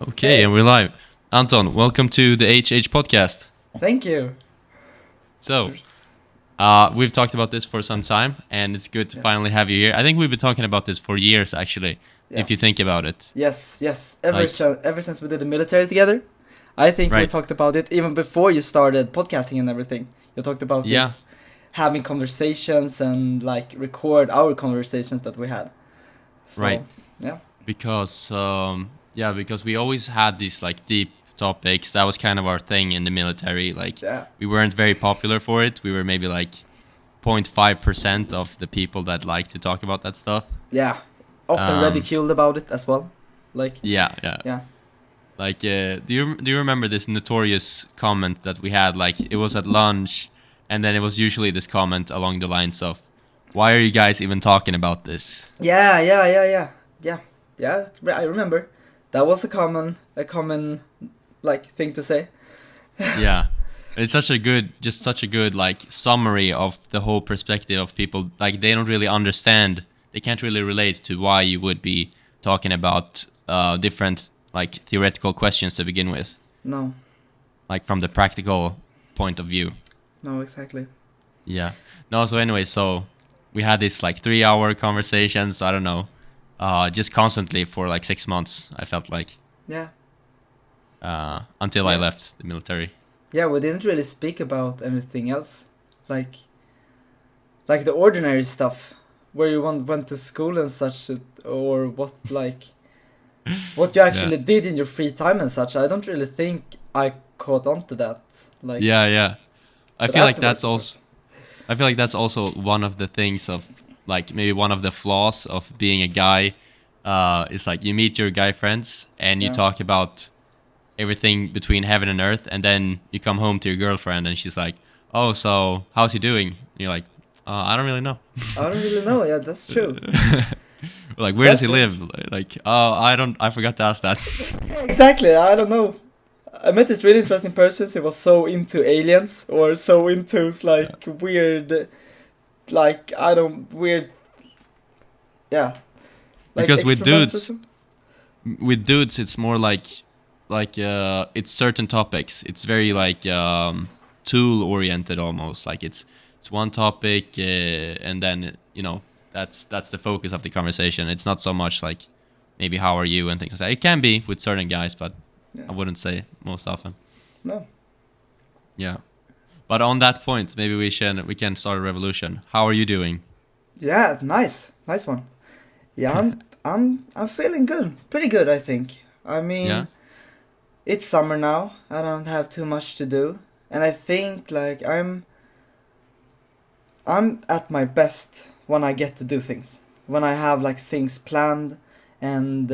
Okay, and we're live. Anton, welcome to the HH Podcast. Thank you. So, we've talked about this for some time, and it's good to finally have you here. I think we've been talking about this for years, actually, Yeah. if you think about it. Yes. Like- Ever since we did the military together, I think we Right. talked about it even before you started podcasting and everything. You talked about Yeah. this, having conversations and like record our conversations that we had. So, Right. Yeah. Because we always had these like deep topics. That was kind of our thing in the military. Like, Yeah. we weren't very popular for it. We were maybe like 0.5% of the people that like to talk about that stuff. Yeah. Often ridiculed about it as well. Like. Yeah. Yeah. Like, do you remember this notorious comment that we had? Like, it was at lunch, and then it was usually this comment along the lines of, "Why are you guys even talking about this?" Yeah. I remember. That was a common like thing to say. Yeah, it's such a good like summary of the whole perspective of people. Like, they don't really understand. They can't really relate to why you would be talking about different like theoretical questions to begin with, No. like from the practical point of view. No, exactly. Yeah. No, so anyway, so we had this like 3-hour conversations, I don't know, just constantly for like 6 months, I felt like, Yeah. until I Yeah. left the military. Yeah, we didn't really speak about anything else, like the ordinary stuff, where you went to school and such, or what you actually did in your free time and such. I don't really think I caught on to that. Like, Yeah. I But feel like afterwards, that's also one of the things of like maybe one of the flaws of being a guy, is like you meet your guy friends and you Yeah. talk about everything between heaven and earth, and then you come home to your girlfriend and she's like, "Oh, so how's he doing?" And you're like, "I don't really know." I don't really know. Yeah, that's true. Like, where does he That's live? Like, oh, I forgot to ask that. Exactly. I don't know. I met this really interesting person. He was so into aliens, or so into like weird, like weird. Yeah. Like Because with experiments or dudes, something? with dudes, it's more like it's certain topics. It's very like tool oriented almost. Like it's one topic, and then that's the focus of the conversation. It's not so much like maybe how are you and things like that. It can be with certain guys, but Yeah. I wouldn't say most often. No. Yeah. But on that point, maybe we can start a revolution. How are you doing? Yeah, nice one. Yeah, I'm feeling good, pretty good, I think. I mean, Yeah. it's summer now. I don't have too much to do, and I think like I'm at my best when I get to do things. When I have like things planned and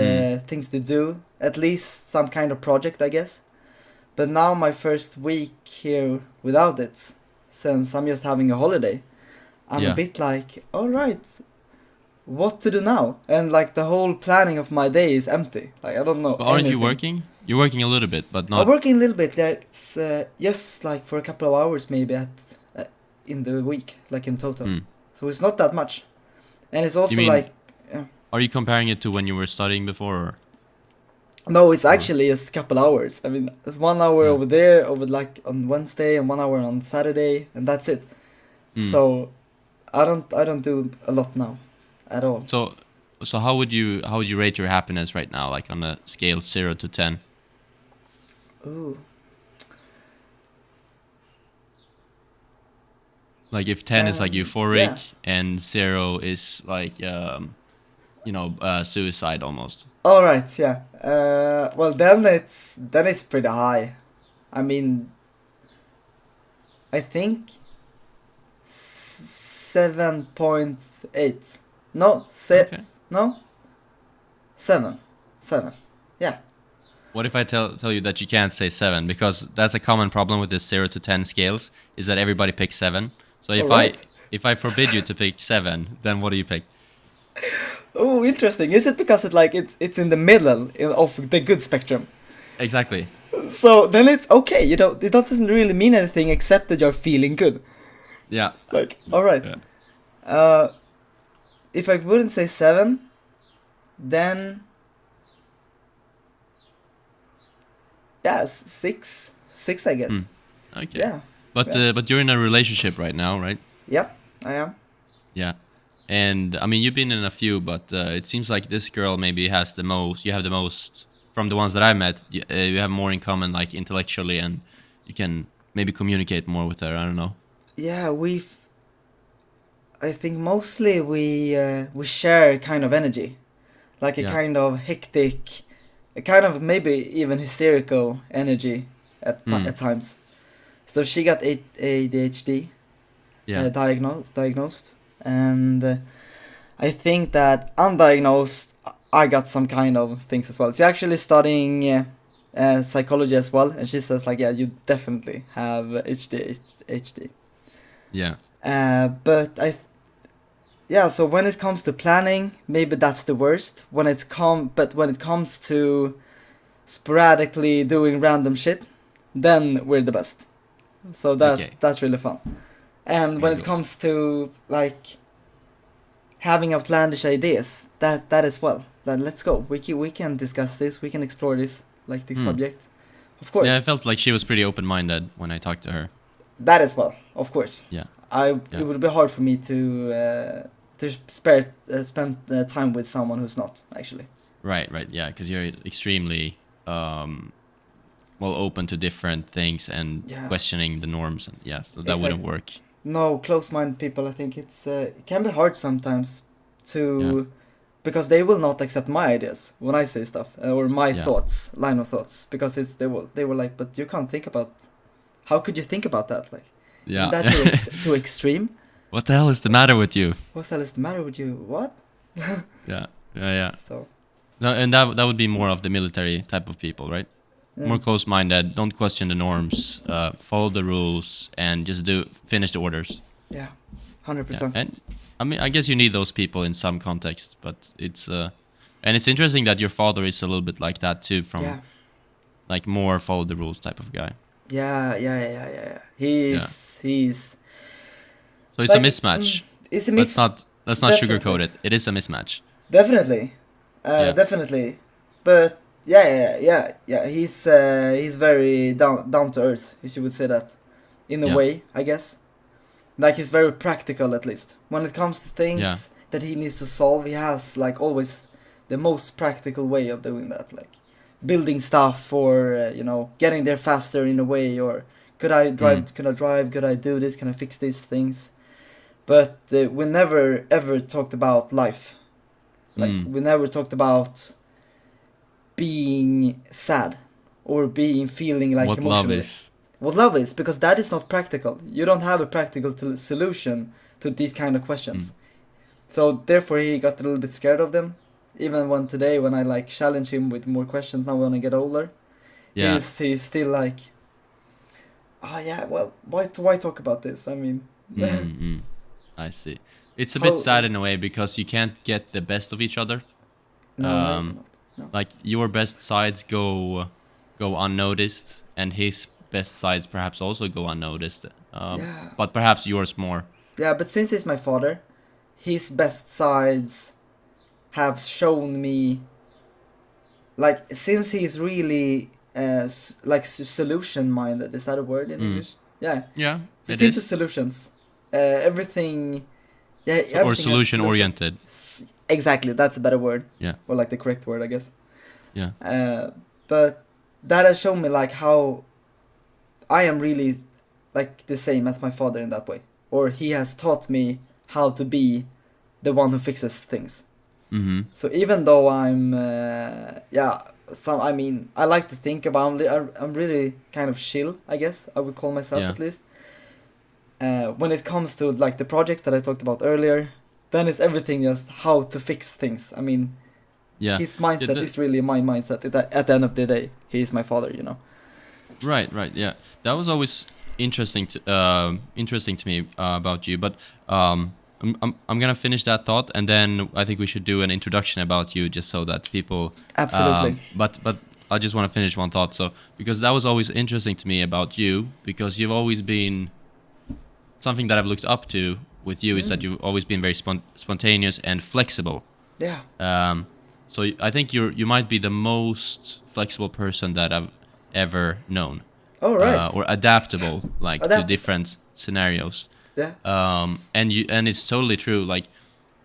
things to do, at least some kind of project, I guess. But now my first week here without it, since I'm just having a holiday, I'm Yeah. a bit like, all right, what to do now? And like the whole planning of my day is empty. Like I don't know. But aren't you anything. working? You're working a little bit, but I'm not. working a little bit. Yeah, it's just like for a couple of hours maybe in the week, like in total. Hmm. So it's not that much, and it's also mean- like Are you comparing it to when you were studying before? Or? no, it's actually just a couple hours. I mean, it's 1 hour Yeah. over there, over like on Wednesday, and 1 hour on Saturday, and that's it. Mm. So I don't do a lot now, at all. So how would you rate your happiness right now, like on a scale 0 to 10? Ooh. Like if 10 is like Yeah. euphoric and 0 is like suicide almost. All right, yeah. Well, then it's pretty high. I mean, I think 7.8. No, Okay. no, 7. Yeah. What if I tell you that you can't say 7, because that's a common problem with the 0 to 10 scales, is that everybody picks 7. So Alright. if I forbid you to pick 7, then what do you pick? Oh, interesting. Is it because it's in the middle of the good spectrum? Exactly. So then it's okay. You know, it doesn't really mean anything except that you're feeling good. Yeah. Like, all right. Yeah. If I wouldn't say 7, then Yeah, six, I guess. Okay. Yeah. But you're in a relationship right now, right? Yep, I am. Yeah. And I mean, you've been in a few, but it seems like this girl maybe has the most. You have the most from the ones that I met. You have more in common, like intellectually, and you can maybe communicate more with her. I don't know. Yeah, I think mostly we share kind of energy, like a Yeah. kind of hectic, a kind of maybe even hysterical energy at times. So she got ADHD Yeah. diagnosed, and I think that undiagnosed I got some kind of things as well. She's actually studying psychology as well, and she says like, yeah, you definitely have HD. Yeah. But yeah, so when it comes to planning, maybe that's the worst. But when it comes to sporadically doing random shit, then we're the best. So that's really fun. And when it comes to like having outlandish ideas, that as well. Then let's go. We can discuss this. We can explore this subject. Of course. Yeah, I felt like she was pretty open-minded when I talked to her. That as well, of course. Yeah. It would be hard for me to spend time with someone who's not actually. Right. Yeah, because you're extremely open to different things and questioning the norms, and so that wouldn't work. No, close-minded people, I think it can be hard sometimes to because they will not accept my ideas when I say stuff or my line of thoughts, because they were like, but you can't think about. How could you think about that? Like, isn't that too extreme? What the hell is the matter with you? What the hell is the matter with you? What? Yeah. So. No, and that would be more of the military type of people, right? More close-minded, don't question the norms, follow the rules, and just finish the orders. Yeah, 100%. And I mean, I guess you need those people in some context, but it's and it's interesting that your father is a little bit like that too, from like more follow the rules type of guy. Yeah. He's. So it's a mismatch. It's a Let's not sugarcoat it. It is a mismatch. Definitely, definitely, but. Yeah. He's very down to earth, if you would say that, in a way, I guess. Like, he's very practical, at least. When it comes to things that he needs to solve, he has like always the most practical way of doing that, like building stuff or getting there faster in a way, or could I drive? Could I do this? Can I fix these things? But we never ever talked about life. Like we never talked about being sad or feeling like what emotionally. What love is, because that is not practical. You don't have a practical solution to these kind of questions. So therefore he got a little bit scared of them. Even when I like challenge him with more questions now when I get older, he's still like, well, why talk about this? I mean, I see. It's a bit sad in a way, because you can't get the best of each other. No. Like, your best sides go unnoticed, and his best sides perhaps also go unnoticed. But perhaps yours more. Yeah, but since he's my father, his best sides have shown me. Like, since he's really solution minded, is that a word in English? Yeah. Yeah. He's into solutions. Everything. Yeah. Or solution oriented. Exactly, that's a better word. Yeah. Or like the correct word, I guess. Yeah. But that has shown me like how I am really like the same as my father in that way. Or he has taught me how to be the one who fixes things. Mm-hmm. So even though I'm I like to think about I'm really kind of chill, I guess I would call myself at least. When it comes to like the projects that I talked about earlier, then it's everything just how to fix things. I mean, his mindset is really my mindset. At the end of the day, he is my father, Right, yeah. That was always interesting to me about you. But I'm gonna finish that thought, and then I think we should do an introduction about you, just so that people. Absolutely. But I just want to finish one thought. So, because that was always interesting to me about you, because you've always been something that I've looked up to with you is that you've always been very spontaneous and flexible. Yeah. So I think you might be the most flexible person that ever known. Oh, right. Or adaptable, like to Adapt- different scenarios. Yeah. And it's totally true. Like,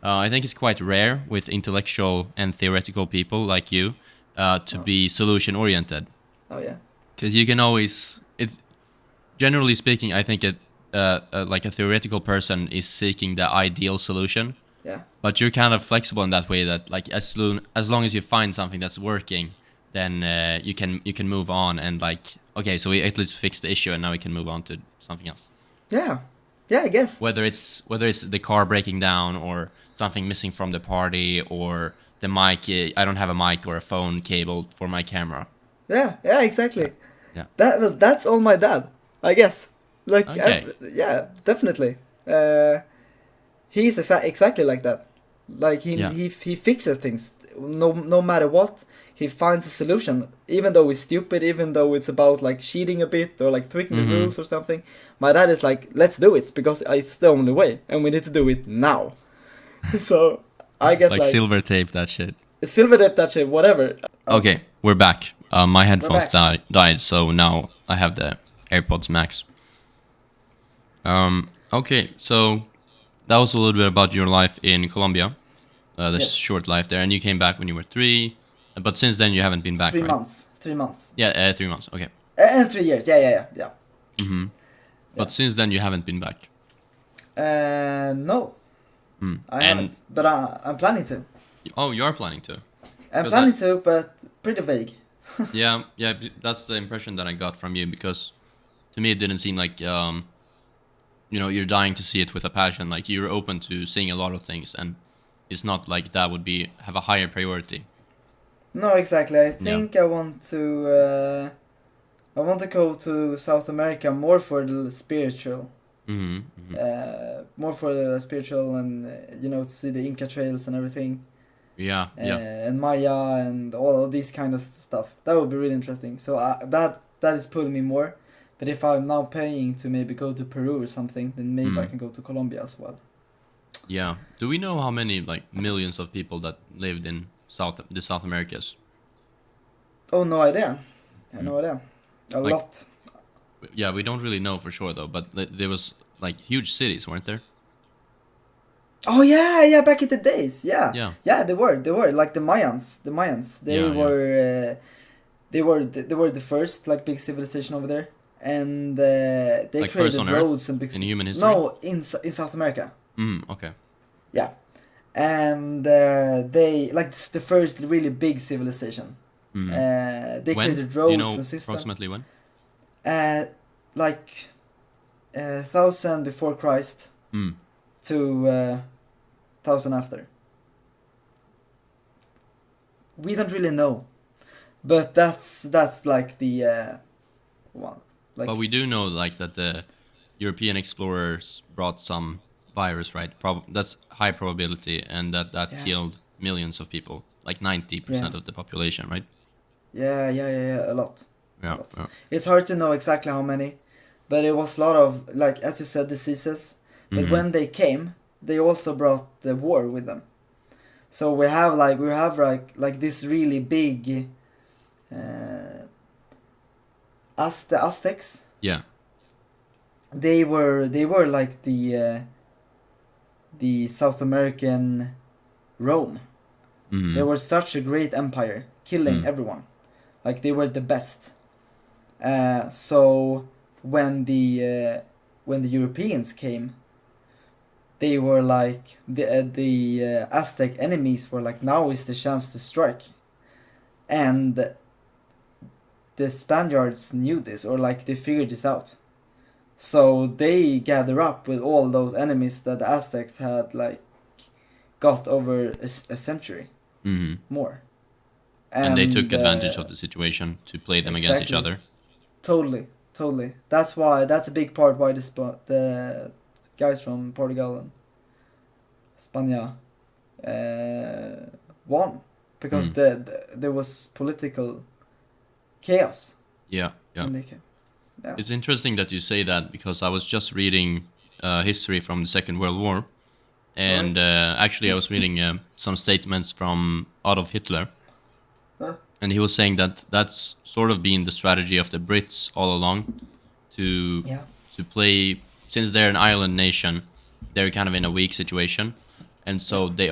I think it's quite rare with intellectual and theoretical people like you to be solution oriented, Oh, yeah. because you can always. It's generally speaking, I think like a theoretical person is seeking the ideal solution, Yeah. but you're kind of flexible in that way that like as long as you find something that's working, then you can move on and like, okay, so we at least fixed the issue and now we can move on to something else. Yeah. Yeah, I guess. Whether it's the car breaking down or something missing from the party or the mic, I don't have a mic or a phone cable for my camera. Yeah. Yeah, exactly. Yeah. That's all my dad, I guess. Like, Okay. yeah, definitely. He's exactly like that. Like he fixes things. No matter what, he finds a solution. Even though it's stupid, even though it's about like cheating a bit or like tweaking the rules or something. My dad is like, let's do it because it's the only way, and we need to do it now. So I get like silver tape that shit. Silver tape that shit, whatever. Okay, we're back. My headphones back. died, so now I have the AirPods Max. Okay, so that was a little bit about your life in Colombia, the Yes. short life there, and you came back when you were 3, but since then you haven't been back, 3 right? months. 3 months. Yeah, 3 months. Okay. And 3 years. Yeah. Mm-hmm. But Yeah. since then you haven't been back. No, I haven't. But I'm planning to. Oh, you are planning to. I'm 'Cause planning to, but pretty vague. Yeah, that's the impression that I got from you, because to me it didn't seem like you're dying to see it with a passion. Like, you're open to seeing a lot of things, and it's not like that would have a higher priority. No, exactly. I think I want to go to South America more for the spiritual. More for the spiritual and see the Inca trails and everything. Yeah. And Maya and all of these kind of stuff. That would be really interesting. So that is pulling me more. But if I'm now paying to maybe go to Peru or something, then maybe I can go to Colombia as well. Yeah. Do we know how many like millions of people that lived in the South Americas? Oh, no idea. I have no idea. A lot. Yeah, we don't really know for sure though. But there was like huge cities, weren't there? Oh yeah, back in the days, yeah. Yeah. They were like the Mayans. They were the first like big civilization over there, and they Like first created on roads Earth? and big. In human history? No, in South America. Okay. Yeah, and they like the first really big civilization. They When? created roads Do you know and systems. approximately when? Like 1000 before Christ to 1000 after. We don't really know, but that's like the one. Like, But we do know like that the European explorers brought some virus, right? That's high probability, and that killed millions of people, like 90% of the population, right? Yeah, a lot. Yeah. It's hard to know exactly how many, but it was a lot of, like as you said, diseases. But when they came, they also brought the war with them. So we have like this really big the Aztecs. Yeah. They were like the South American Rome. They were such a great empire, killing everyone. Like, they were the best. So when the Europeans came, they were like the Aztec enemies were like, now is the chance to strike, and the Spaniards knew this, or like they figured this out. So they gather up with all those enemies that the Aztecs had like got over a century more. And they took advantage of the situation to play them against each other. Totally. That's a big part why the guys from Portugal and Spania won, because there was political chaos. Yeah. When they came. Yeah. It's interesting that you say that, because I was just reading history from the Second World War, and actually I was reading some statements from Adolf Hitler, And he was saying that that's sort of been the strategy of the Brits all along, to Yeah. to play, since they're an island nation, they're kind of in a weak situation, and so they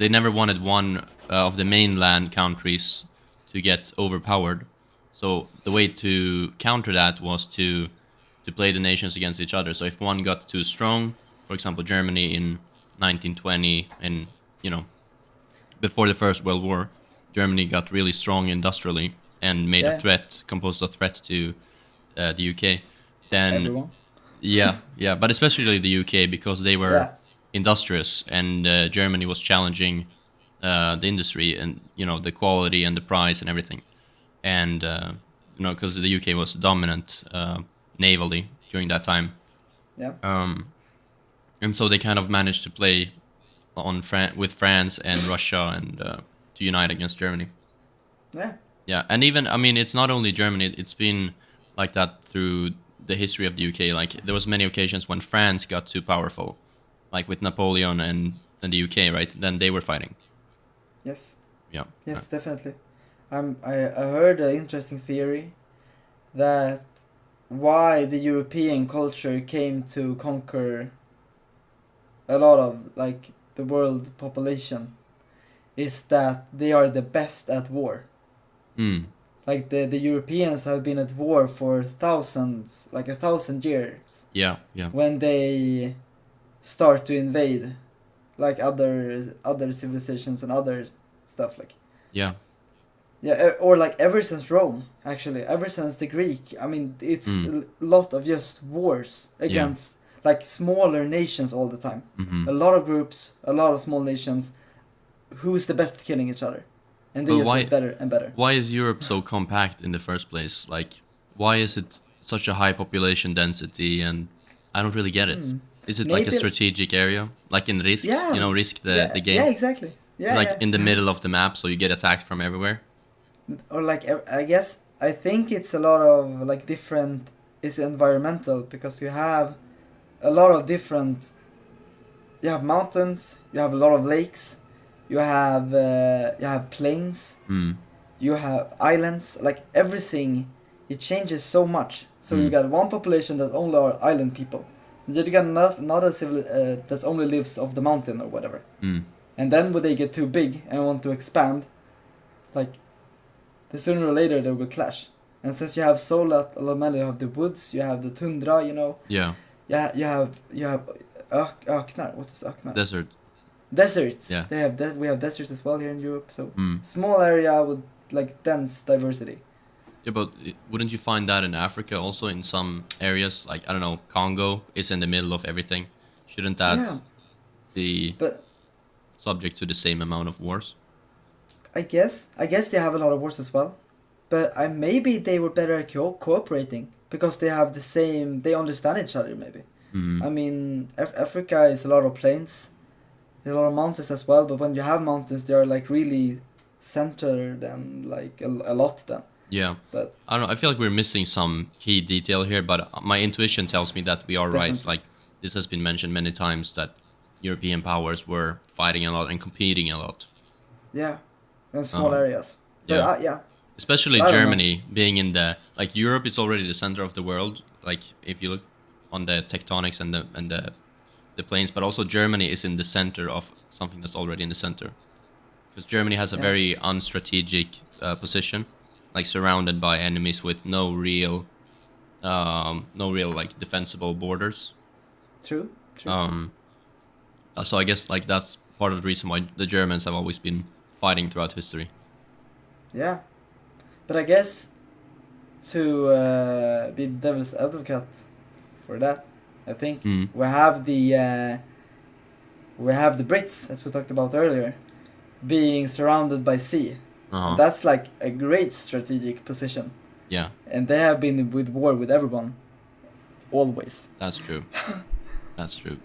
never wanted one of the mainland countries to get overpowered. So the way to counter that was to play the nations against each other. So if one got too strong, for example, Germany in 1920, and you know, before the First World War, Germany got really strong industrially and made Yeah. composed a threat to the UK. Then Everyone. yeah, but especially the UK, because they were Yeah. industrious, and Germany was challenging the industry, and the quality and the price and everything, and because the UK was dominant navally during that time, Yeah. and so they kind of managed to play with France and Russia, and to unite against Germany. Yeah. Yeah, and even, I mean, it's not only Germany. It's been like that through the history of the UK. Like, there was many occasions when France got too powerful, like with Napoleon and the UK, right? Then they were fighting. Yes. Yeah. Yes, definitely. I heard an interesting theory that why the European culture came to conquer a lot of like the world population is that they are the best at war. Mm. Like the Europeans have been at war for thousands, like 1,000 years. Yeah. Yeah. When they start to invade, like other civilizations and other stuff like. Yeah. Yeah, or like ever since Rome, actually, ever since the Greek. I mean, it's a lot of just wars against like smaller nations all the time. Mm-hmm. A lot of groups, a lot of small nations. Who's the best at killing each other? And they just get better and better. Why is Europe so compact in the first place? Like, why is it such a high population density? And I don't really get it. Is it like a strategic area? Like in Risk, Yeah. Risk the game? Yeah, exactly. Yeah, it's like in the middle of the map, so you get attacked from everywhere. Or like, I think it's a lot of like different, it's environmental, because you have a lot of different, you have mountains, you have a lot of lakes, you have plains, you have islands, like everything, it changes so much. So you got one population that's only are island people, and then you got another that only lives off the mountain or whatever. And then when they get too big and want to expand, like, the sooner or later they will clash. And since you have so lot many, you have the woods, you have the tundra, Yeah. Yeah, you have öknar. What is öknar? Desert. Deserts. Yeah. We have deserts as well here in Europe. So small area with like dense diversity. Yeah, but wouldn't you find that in Africa also, in some areas? Like, I don't know, Congo is in the middle of everything. Shouldn't that be subject to the same amount of wars? I guess they have a lot of wars as well, but maybe they were better at cooperating because they have the same. They understand each other maybe. I mean, Africa is a lot of plains, there's a lot of mountains as well. But when you have mountains, they are like really centered and like a lot then. Yeah, but I don't know. I feel like we're missing some key detail here, but my intuition tells me that we are right. Like, this has been mentioned many times, that European powers were fighting a lot and competing a lot. Yeah. In small areas. But, yeah. Especially Germany being in like, Europe is already the center of the world. Like, if you look on the tectonics and the plains, but also Germany is in the center of something that's already in the center. Because Germany has a very unstrategic position, like surrounded by enemies with no real like defensible borders. True. So I guess like that's part of the reason why the Germans have always been fighting throughout history. Yeah, but I guess to be devil's advocate for that, I think we have the Brits, as we talked about earlier, being surrounded by sea. That's like a great strategic position. Yeah. And they have been with war with everyone, always. That's true. That's true.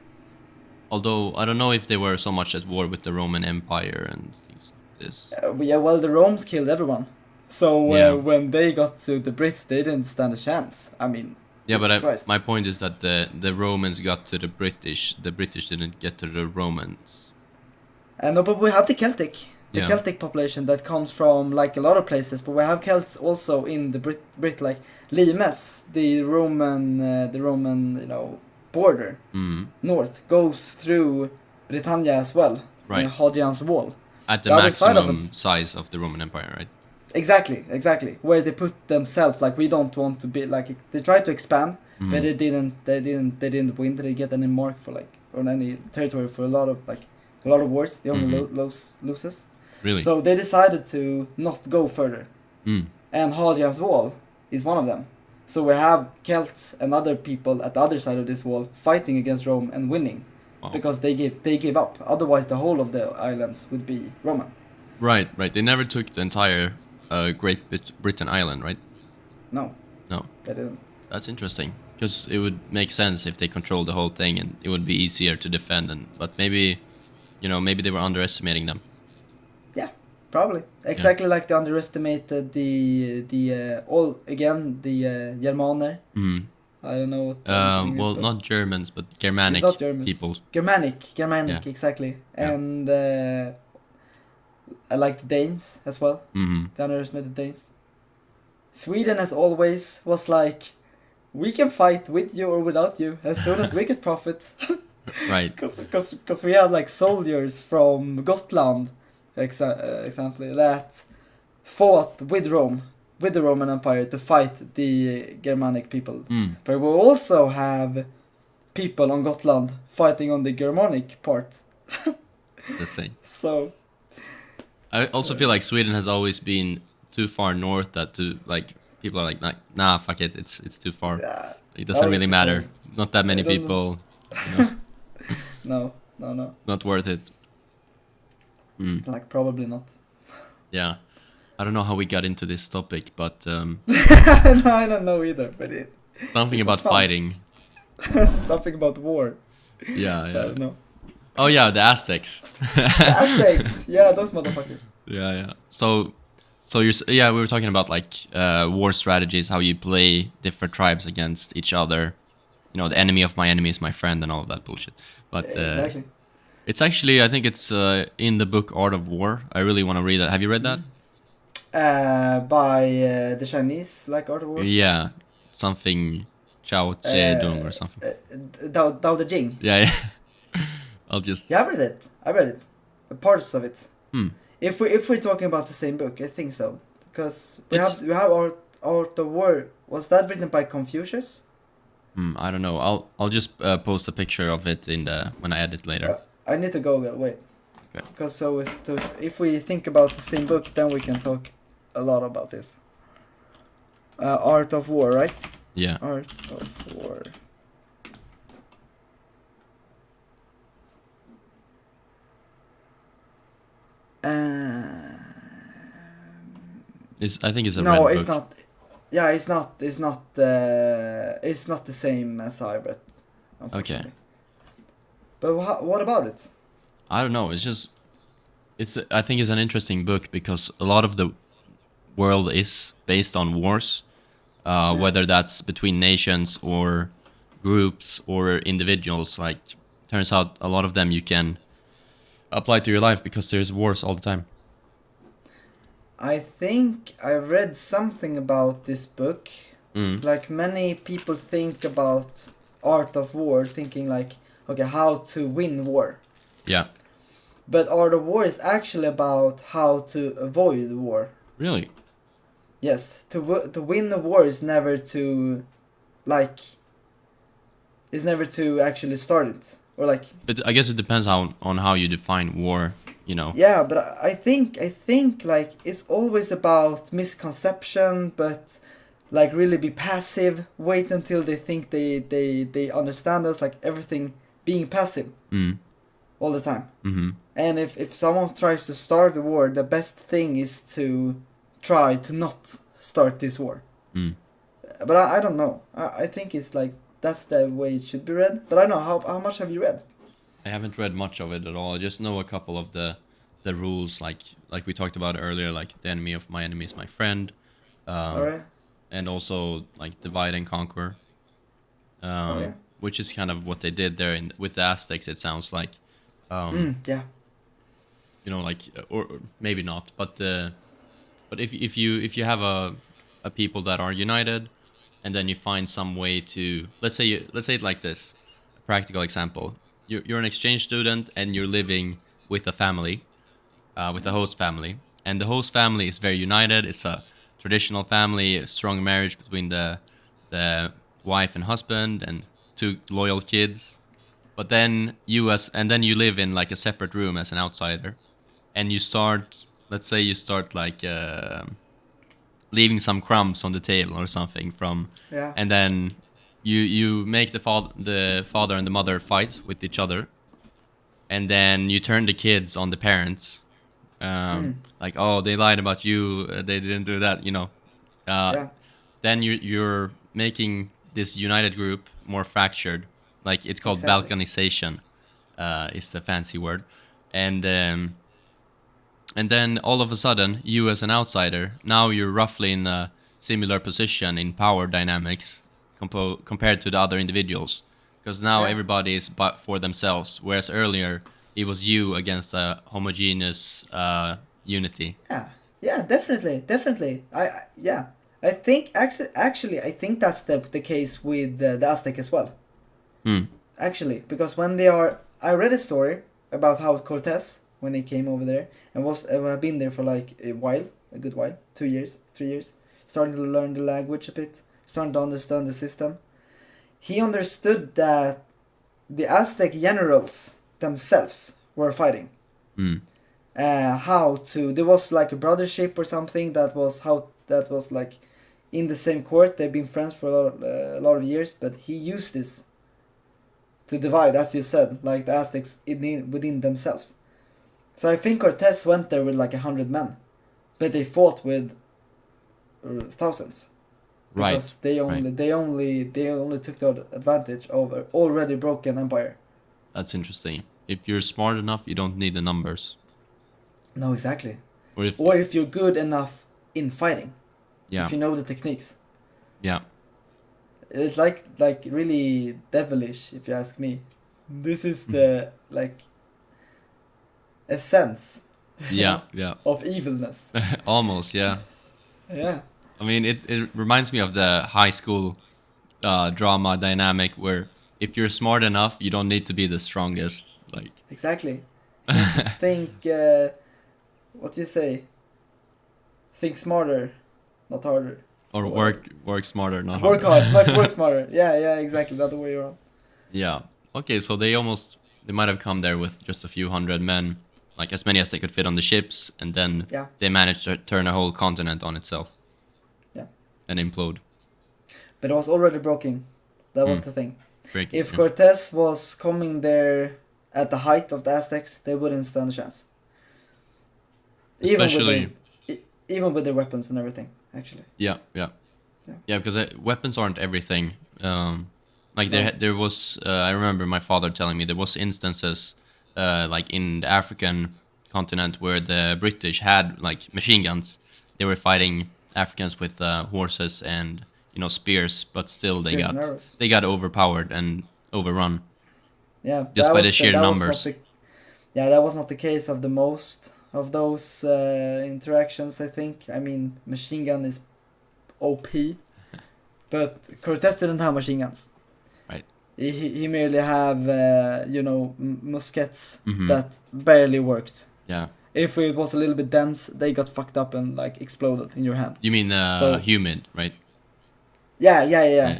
Although I don't know if they were so much at war with the Roman Empire and things like this. Well, the Romans killed everyone. So when they got to the Brits, they didn't stand a chance. I mean, yeah, but my point is that the Romans got to the British didn't get to the Romans. No, but we have the Celtic. the Yeah. Celtic population that comes from like a lot of places, but we have Celts also in the Brit like Limes, the Roman border north goes through Britannia as well, Right. Hadrian's Wall. At the The other side of maximum size of the Roman Empire, right? Exactly. Where they put themselves, like we don't want to be like they tried to expand, but they didn't win. They didn't get any mark for like on any territory for a lot of wars. They only loses. Really? So they decided to not go further. Mm. And Hadrian's Wall is one of them. So we have Celts and other people at the other side of this wall fighting against Rome and winning, Wow. because they gave up. Otherwise, the whole of the islands would be Roman. Right. They never took the entire Great Britain island, right? No, No. they didn't. That's interesting, because it would make sense if they controlled the whole thing, and it would be easier to defend. But maybe they were underestimating them. Yeah, probably. Exactly like they underestimated the Germaner. Mm. I don't know what that is. Well, not Germans, but Germanic It's not German. people. Germanic, Yeah. exactly. Yeah. And I like the Danes as well. Mm-hmm. They underestimated the Danes. Sweden, as always, was like, we can fight with you or without you as soon as we get profit. Right. Because we have like soldiers from Gotland, example, that fought with Rome, with the Roman Empire to fight the Germanic people. Mm. But we also have people on Gotland fighting on the Germanic part. The same. So I also feel like Sweden has always been too far north that people are like, nah, fuck it, it's too far. yeah, It doesn't really matter. Not that many I don't people. no. Not worth it. Mm. Like probably not. Yeah. I don't know how we got into this topic, but No, I don't know either. But something it was about fun. fighting. Something about war. Yeah. I don't know. Oh yeah, the Aztecs. The Aztecs. Yeah, those motherfuckers. Yeah. So we were talking about like war strategies, how you play different tribes against each other. The enemy of my enemy is my friend and all of that bullshit. But Exactly. it's actually, I think it's in the book Art of War. I really want to read that. Have you read that? By the Chinese, like Art of War. Yeah, something Chao Zedong or something. Dao De Jing. Yeah. I'll just. Yeah, I read it. Parts of it. Hmm. If we're talking about the same book, I think so. Because we It's- have Art of War. Was that written by Confucius? I don't know. I'll just post a picture of it when I edit later. I need to Google. Wait. Okay. Because if we think about the same book, then we can talk a lot about this. Art of War, right? Yeah. Art of War. I think it's a red No, book. it's not. Yeah, it's not. It's not the same as I read. Unfortunately. Okay. But what about it? I don't know. I think it's an interesting book because a lot of the world is based on wars, whether that's between nations or groups or individuals. Like, turns out a lot of them you can apply to your life because there's wars all the time. I think I read something about this book. Mm. Like many people think about Art of War, thinking like, okay, how to win war. Yeah. But Art of War is actually about how to avoid war. Really? Yes, to win a war is never to, like, is never to actually start it or like. I guess it depends on how you define war. Yeah, but I think like it's always about misconception, but like really be passive. Wait until they think they understand us. Like everything being passive all the time. Mm-hmm. And if someone tries to start the war, the best thing is to try to not start this war. Mm. But I don't know. I think it's like that's the way it should be read. But I don't know how much have you read? I haven't read much of it at all. I just know a couple of the rules, like we talked about earlier, like the enemy of my enemy is my friend, Alright. and also like divide and conquer, which is kind of what they did there with the Aztecs. It sounds like, Yeah. you know, like or maybe not, but if you have a people that are united, and then you find some way to let's say it like this, a practical example. You're an exchange student and you're living with a family, with a host family, and the host family is very united. It's a traditional family, a strong marriage between the wife and husband and two loyal kids. But then and then you live in like a separate room as an outsider, and you start, let's say you start like leaving some crumbs on the table or something from, Yeah. and then you make the father and the mother fight with each other, and then you turn the kids on the parents, like, oh, they lied about you, they didn't do that, you know. Yeah. Then you're making this united group more fractured. Like, it's called Exactly. balkanization, is the fancy word, and then all of a sudden, you as an outsider, now you're roughly in a similar position in power dynamics compared to the other individuals, because now Yeah. everybody is but for themselves, whereas earlier it was you against a homogeneous unity. Yeah, yeah, definitely, definitely. Yeah, I think actually, I think that's the case with the Aztec as well. Hmm. Actually, because when they are, I read a story about how Cortez, when he came over there and was been there for like a good while, 2 years, 3 years, starting to learn the language a bit, starting to understand the system. He understood that the Aztec generals themselves were fighting. Hmm. How to, there was like a brothership or something that was like in the same court. They've been friends for a lot of years, but he used this to divide, as you said, like the Aztecs within themselves. So I think Cortez went there with like 100 men, but they fought with thousands, because Right. they only took the advantage of an already broken empire. That's interesting. If you're smart enough, you don't need the numbers. No, exactly. Or if Or if you're good enough in fighting, yeah, if you know the techniques. yeah, It's like really devilish, if you ask me. This is the like essence yeah, yeah, of evilness. almost, yeah. Yeah, I mean, it reminds me of the high school drama dynamic where if you're smart enough, you don't need to be the strongest. Like, exactly. Think what do you say? Think smarter, not harder. or Or work smarter, not work harder. hard, work smarter. Yeah, yeah, exactly. The other way around. Yeah. Okay, so they might have come there with just a few hundred men, like as many as they could fit on the ships, and then Yeah, they managed to turn a whole continent on itself yeah. and implode. But it was already broken. That was Mm, the thing. breaking. If Yeah. Cortez was coming there at the height of the Aztecs, they wouldn't stand a chance. Even with Especially, even with their weapons and everything, actually. yeah, yeah. Yeah. Yeah, because weapons aren't everything. Like No. there was, I remember my father telling me there was instances, like in the African continent where the British had like machine guns. They were fighting Africans with horses and spears, but still Spears and arrows. they got overpowered and overrun Yeah, just by the sheer numbers. that was not the case of the most of those interactions. I think. I mean, machine gun is OP, but Cortez didn't have machine guns. Right. He merely have muskets Hmm. that barely worked. Yeah. If it was a little bit dense, they got fucked up and like exploded in your hand. You mean So- humid, right? Yeah.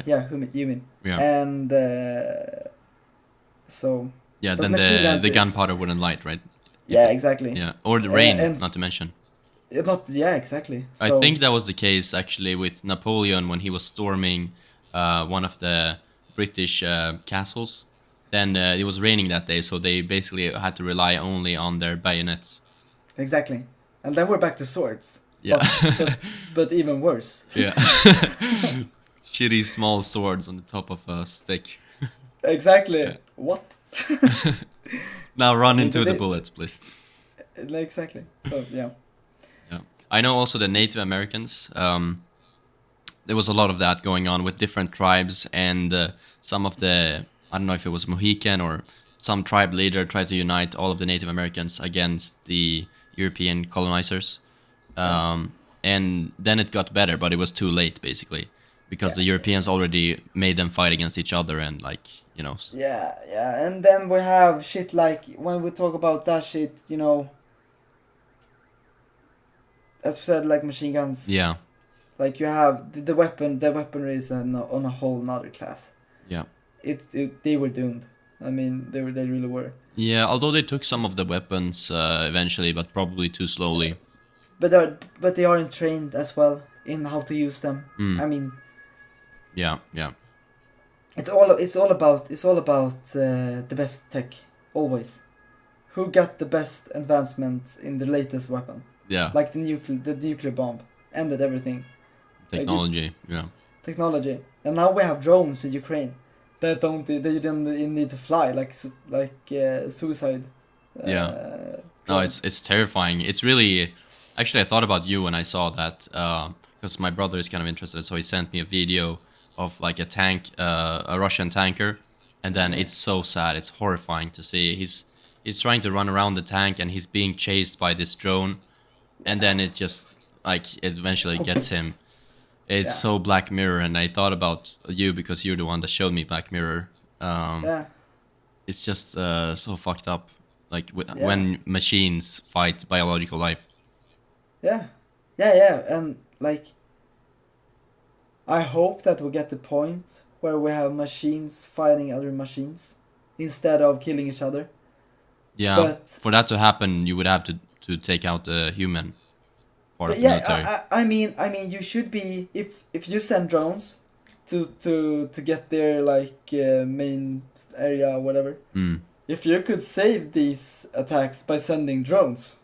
Yeah. You mean? Yeah. And so Yeah. but Then machine guns the is- gunpowder wouldn't light, right? yeah, exactly. Yeah. Or the rain, and- not to mention. Exactly. I So, think that was the case actually with Napoleon when he was storming one of the British castles. Then it was raining that day, so they basically had to rely only on their bayonets. exactly. And then we're back to swords. Yeah. But even worse. Yeah. Shitty small swords on the top of a stick. Exactly. Yeah. What? Now run into Did the they- bullets, please. Exactly. So yeah. Yeah. I know also the Native Americans. There was a lot of that going on with different tribes and some of the, I don't know if it was Mohican or some tribe leader tried to unite all of the Native Americans against the European colonizers. And then it got better, but it was too late, basically, because the Europeans already made them fight against each other and, like, you know. Yeah. And then we have shit like, when we talk about that shit, you know, as we said, like machine guns. Yeah. Like you have the weaponry is on a whole nother class. Yeah. They were doomed. I mean, they really were. Yeah, although they took some of the weapons eventually, but probably too slowly. But they aren't trained as well in how to use them. I mean. Yeah. It's all about the best tech always. Who got the best advancement in the latest weapon? Yeah. Like the nuclear bomb ended everything. Technology. Technology, and now we have drones in Ukraine that you don't need to fly like suicide. No, it's terrifying. It's really. Actually, I thought about you when I saw that because my brother is kind of interested, so he sent me a video of like a tank, a Russian tanker, and then it's so sad. It's horrifying to see. He's trying to run around the tank and he's being chased by this drone, and then it just like it eventually gets him. It's so Black Mirror, and I thought about you because you're the one that showed me Black Mirror. It's just so fucked up, like when machines fight biological life. Yeah, and like, I hope that we get the point where we have machines fighting other machines instead of killing each other. Yeah, but for that to happen, you would have to take out the human part of the military. I mean, you should be if you send drones to get their like main area or whatever. If you could save these attacks by sending drones,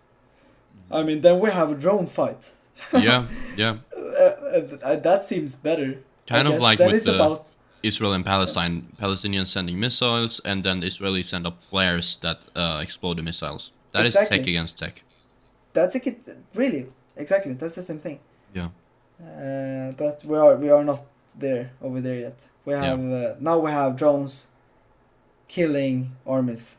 I mean, then we have a drone fight. Yeah. That seems better. Kind of like with Israel and Palestine. Palestinians sending missiles, and then the Israelis send up flares that explode the missiles. That is tech against tech. That's really exactly. That's the same thing. Yeah. But we are not over there yet. We have now we have drones killing armies,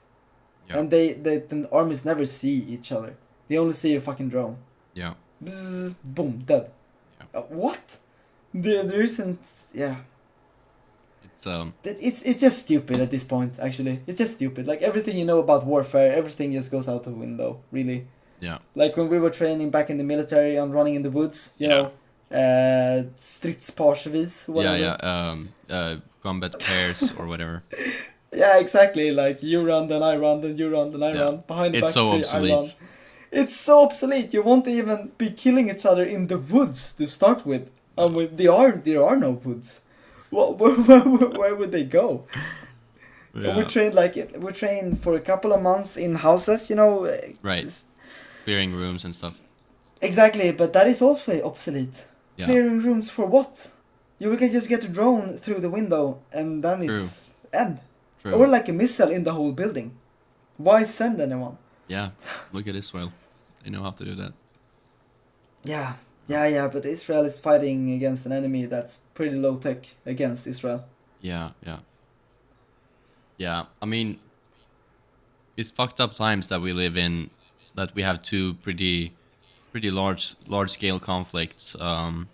and the armies never see each other. They only see a fucking drone. Yeah. Bzzz, boom, dead. Yeah. What? There isn't. Yeah. It's just stupid at this point. Actually, it's just stupid. Like everything you know about warfare, everything just goes out the window. Really. Yeah. Like when we were training back in the military and running in the woods, you know, stridsparsvis, whatever. Combat pairs or whatever. Yeah, exactly. Like you run, then I run, then you run, then I run. Behind the back so tree, obsolete. I run. It's so obsolete. You won't even be killing each other in the woods to start with. There are no woods. Where would they go? Yeah. We trained for a couple of months in houses, you know. Right. Clearing rooms and stuff. Exactly, but that is also obsolete. Yeah. Clearing rooms for what? You can just get a drone through the window and then it's end. True. Or like a missile in the whole building. Why send anyone? Yeah, look at Israel. They know how to do that. Yeah, but Israel is fighting against an enemy that's pretty low tech against Israel. Yeah. I mean, it's fucked up times that we live in, that we have two pretty large scale conflicts. I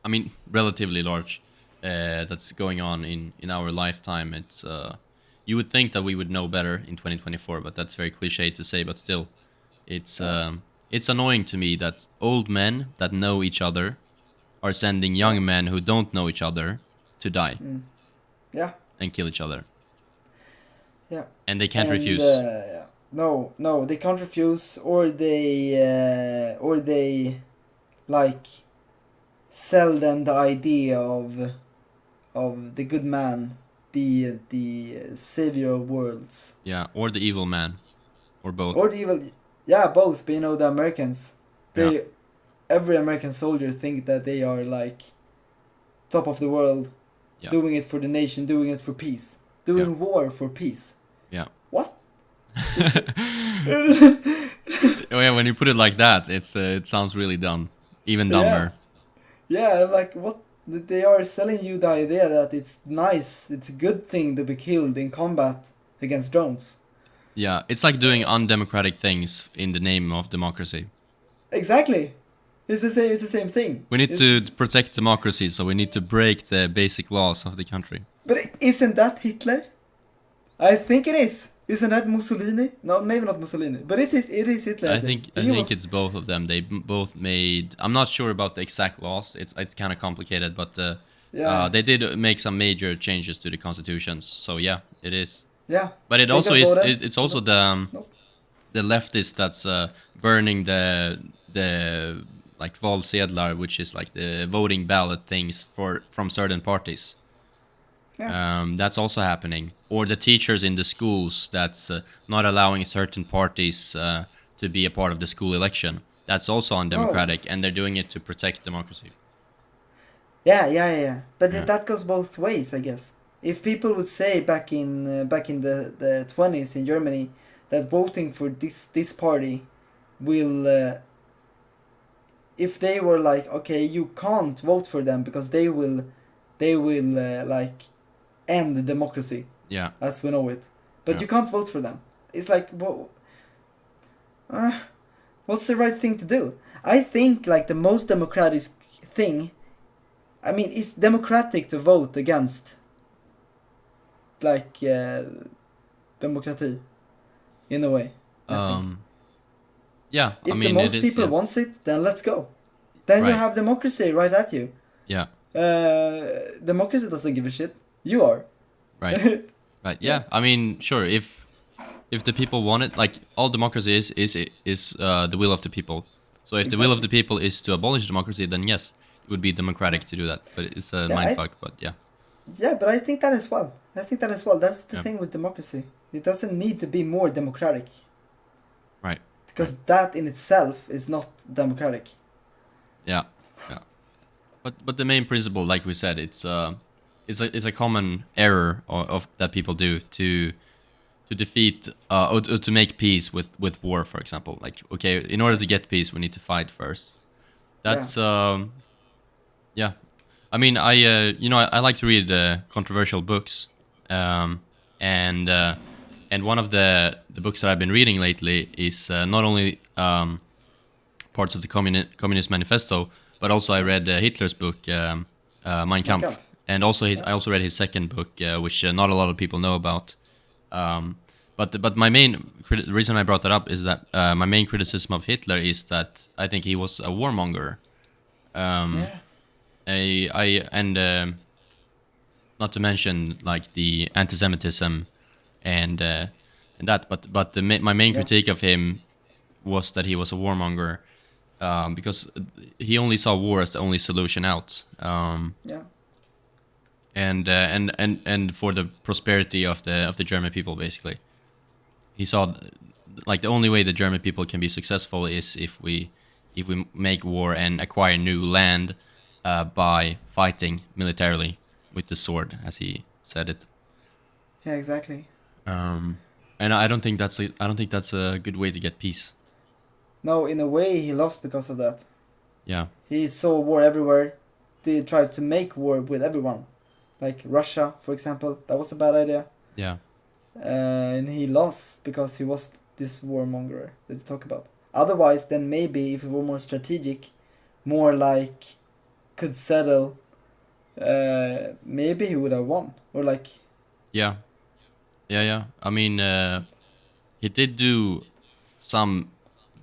mean, relatively large. That's going on in our lifetime. It's you would think that we would know better in 2024, but that's very cliche to say. But still, it's annoying to me that old men that know each other are sending young men who don't know each other to die. Yeah. And kill each other. Yeah. And they can't refuse. No, they can't refuse, or they like sell them the idea of the good man, the savior of worlds. Yeah, or the evil man, or both. Or the evil, both. But you know, the Americans, every American soldier think that they are like top of the world, doing it for the nation, doing it for peace, doing war for peace. Yeah. What? When you put it like that, it sounds really dumb, even dumber. Yeah, like what they are selling you the idea that it's nice, it's a good thing to be killed in combat against drones. Yeah, it's like doing undemocratic things in the name of democracy. Exactly. It's the same. It's the same thing. We need to protect democracy, so we need to break the basic laws of the country. But isn't that Hitler? I think it is. Isn't that Mussolini? No, maybe not Mussolini, but it is Hitler. I think it's both of them. They both made. I'm not sure about the exact laws. It's kind of complicated, but they did make some major changes to the constitutions. So yeah, it is. Yeah. But it also is. It's also the leftist that's burning the like valsedlar, which is like the voting ballot things from certain parties. Yeah. That's also happening. Or the teachers in the schools that's not allowing certain parties to be a part of the school election. That's also undemocratic, and they're doing it to protect democracy. Yeah. But that goes both ways, I guess. If people would say back in the 20s in Germany that voting for this party will, if they were like, okay, you can't vote for them because they will like end democracy. Yeah. As we know it. But you can't vote for them. It's like, what's the right thing to do? I think like the most democratic thing, I mean, it's democratic to vote against like democracy in a way. Yeah, if the most people wants it, then let's go. Then you have democracy right at you. Yeah. Democracy doesn't give a shit. You are. Right. Right. Yeah. I mean, sure. If the people want it, like all democracy is the will of the people. So if the will of the people is to abolish democracy, then yes, it would be democratic to do that. But it's a mindfuck. But yeah. Yeah, but I think that as well. That's the thing with democracy. It doesn't need to be more democratic. Right. Because that in itself is not democratic. Yeah. Yeah. But the main principle, like we said, it's a common error of that people do to defeat or to make peace with war, for example. Like, okay, in order to get peace, we need to fight first. That's yeah. I mean, I like to read controversial books, and one of the books that I've been reading lately is not only parts of the Communist Manifesto, but also I read Hitler's book, Mein Kampf. And also I also read his second book, which not a lot of people know about. But my main reason I brought that up is that my main criticism of Hitler is that I think he was a warmonger. Not to mention like the anti-Semitism and that, but my main critique of him was that he was a warmonger, because he only saw war as the only solution out. And for the prosperity of the German people, basically. He saw like the only way the German people can be successful is if we make war and acquire new land by fighting militarily with the sword, as he said it. Yeah, exactly. And I don't think that's a good way to get peace. No, in a way he lost because of that. Yeah. He saw war everywhere. They tried to make war with everyone. Like Russia, for example, that was a bad idea. Yeah. And he lost because he was this warmonger that you talk about. Otherwise, then maybe if he were more strategic, more like could settle, maybe he would have won. Or like... Yeah. I mean, he did do some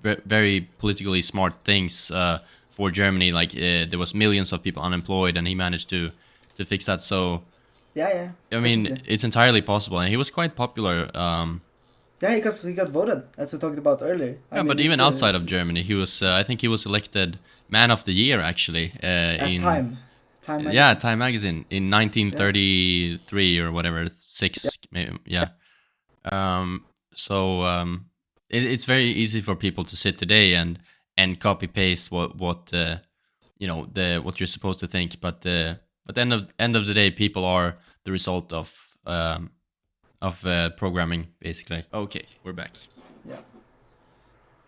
very politically smart things for Germany. Like there was millions of people unemployed, and he managed to fix that. So yeah. I mean, it's entirely possible, and he was quite popular. Yeah, he got voted, as we talked about earlier. Yeah, but even outside of Germany, he was. I think he was elected Man of the Year actually. In Time magazine. Yeah, Time magazine in 1933 or whatever, 6. Maybe, yeah. It's very easy for people to sit today and copy paste what what you're supposed to think, but end of the day, people are the result of programming, basically. Okay, we're back. Yeah.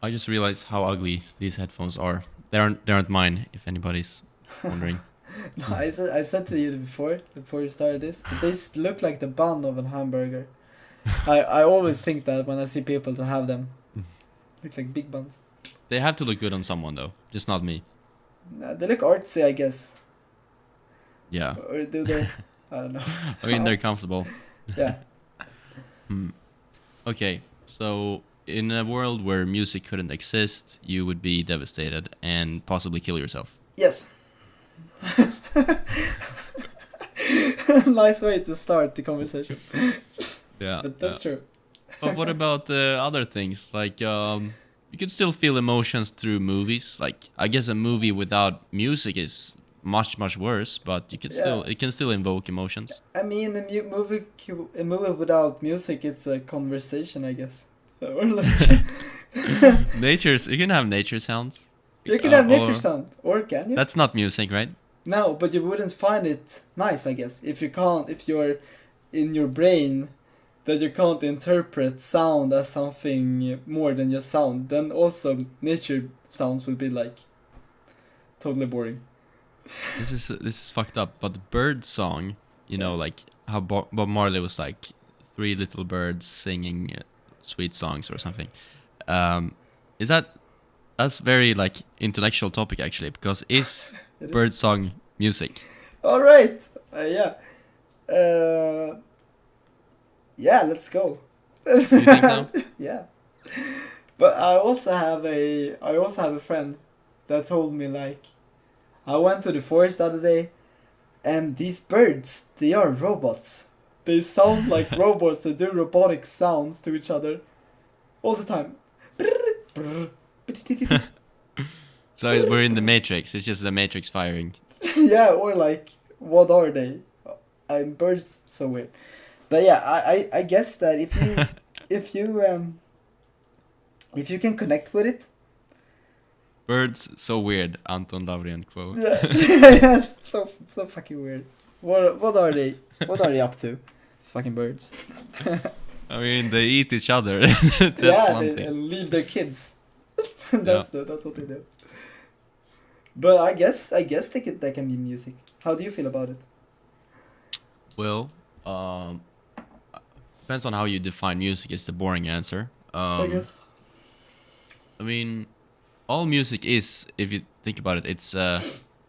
I just realized how ugly these headphones are. They aren't mine, if anybody's wondering. No, I said to you before you started this, but they look like the bun of a hamburger. I always think that when I see people to have them. Look like big buns. They have to look good on someone though, just not me. They look artsy, I guess. Yeah. Or do they? I don't know. I mean, they're comfortable. Yeah. Okay, so in a world where music couldn't exist, you would be devastated and possibly kill yourself. Yes. Nice way to start the conversation. Yeah. But that's true. But what about other things? Like, you can still feel emotions through movies. Like, I guess a movie without music is much, much worse, but you can it can still invoke emotions. I mean, a movie without music, it's a conversation, I guess. Or like You can have nature sounds. you can have nature sound, or can you? That's not music, right? No, but you wouldn't find it nice, I guess, if you're in your brain that you can't interpret sound as something more than just sound. Then also nature sounds will be like totally boring. This is fucked up. But the bird song, you know, like how Bob Marley was like 3 little birds singing sweet songs or something. That's very like intellectual topic actually, because is bird song music? All right. Yeah. Yeah, let's go. You think so? Yeah. But I also have a friend that told me, like, I went to the forest the other day, and these birds, they are robots. They sound like robots that do robotic sounds to each other all the time. So we're in the Matrix. It's just the Matrix firing. Yeah, or like, what are they? Birds so weird. But yeah, I guess that if you can connect with it. Birds so weird, Anton Laurén quote. Yeah, yes, so fucking weird. What are they? What are they up to? These fucking birds. I mean, they eat each other. That's one they thing. leave their kids. That's what they do. But I guess they can be music. How do you feel about it? Well, depends on how you define music is the boring answer. I guess. I mean, all music is, if you think about it,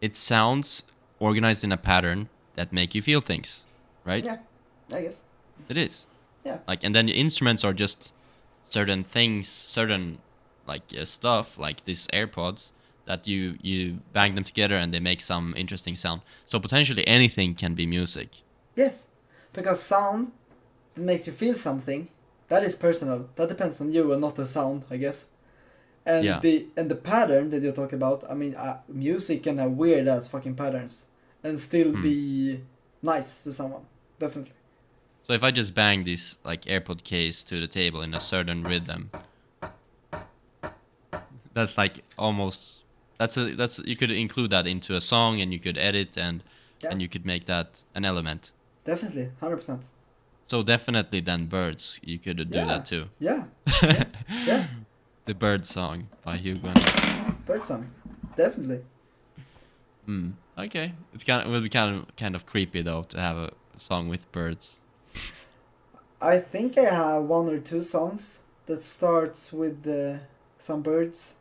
it's sounds organized in a pattern that make you feel things, right? Yeah, I guess. It is. Yeah. Like, and then the instruments are just certain things, certain like stuff, like these AirPods that you bang them together and they make some interesting sound. So potentially anything can be music. Yes, because sound that makes you feel something, that is personal. That depends on you and not the sound, I guess. And Yeah. the pattern that you talk about, I mean, music can have weird ass fucking patterns and still be nice to someone, definitely. So if I just bang this like AirPod case to the table in a certain rhythm, that's like almost that's you could include that into a song and you could edit and you could make that an element. Definitely, 100%. So definitely then birds, you could do that too. Yeah. Yeah. The Bird Song by Hugo. Bird song, definitely. Okay, it will be kind of creepy though to have a song with birds. I think I have 1 or 2 songs that starts with some birds.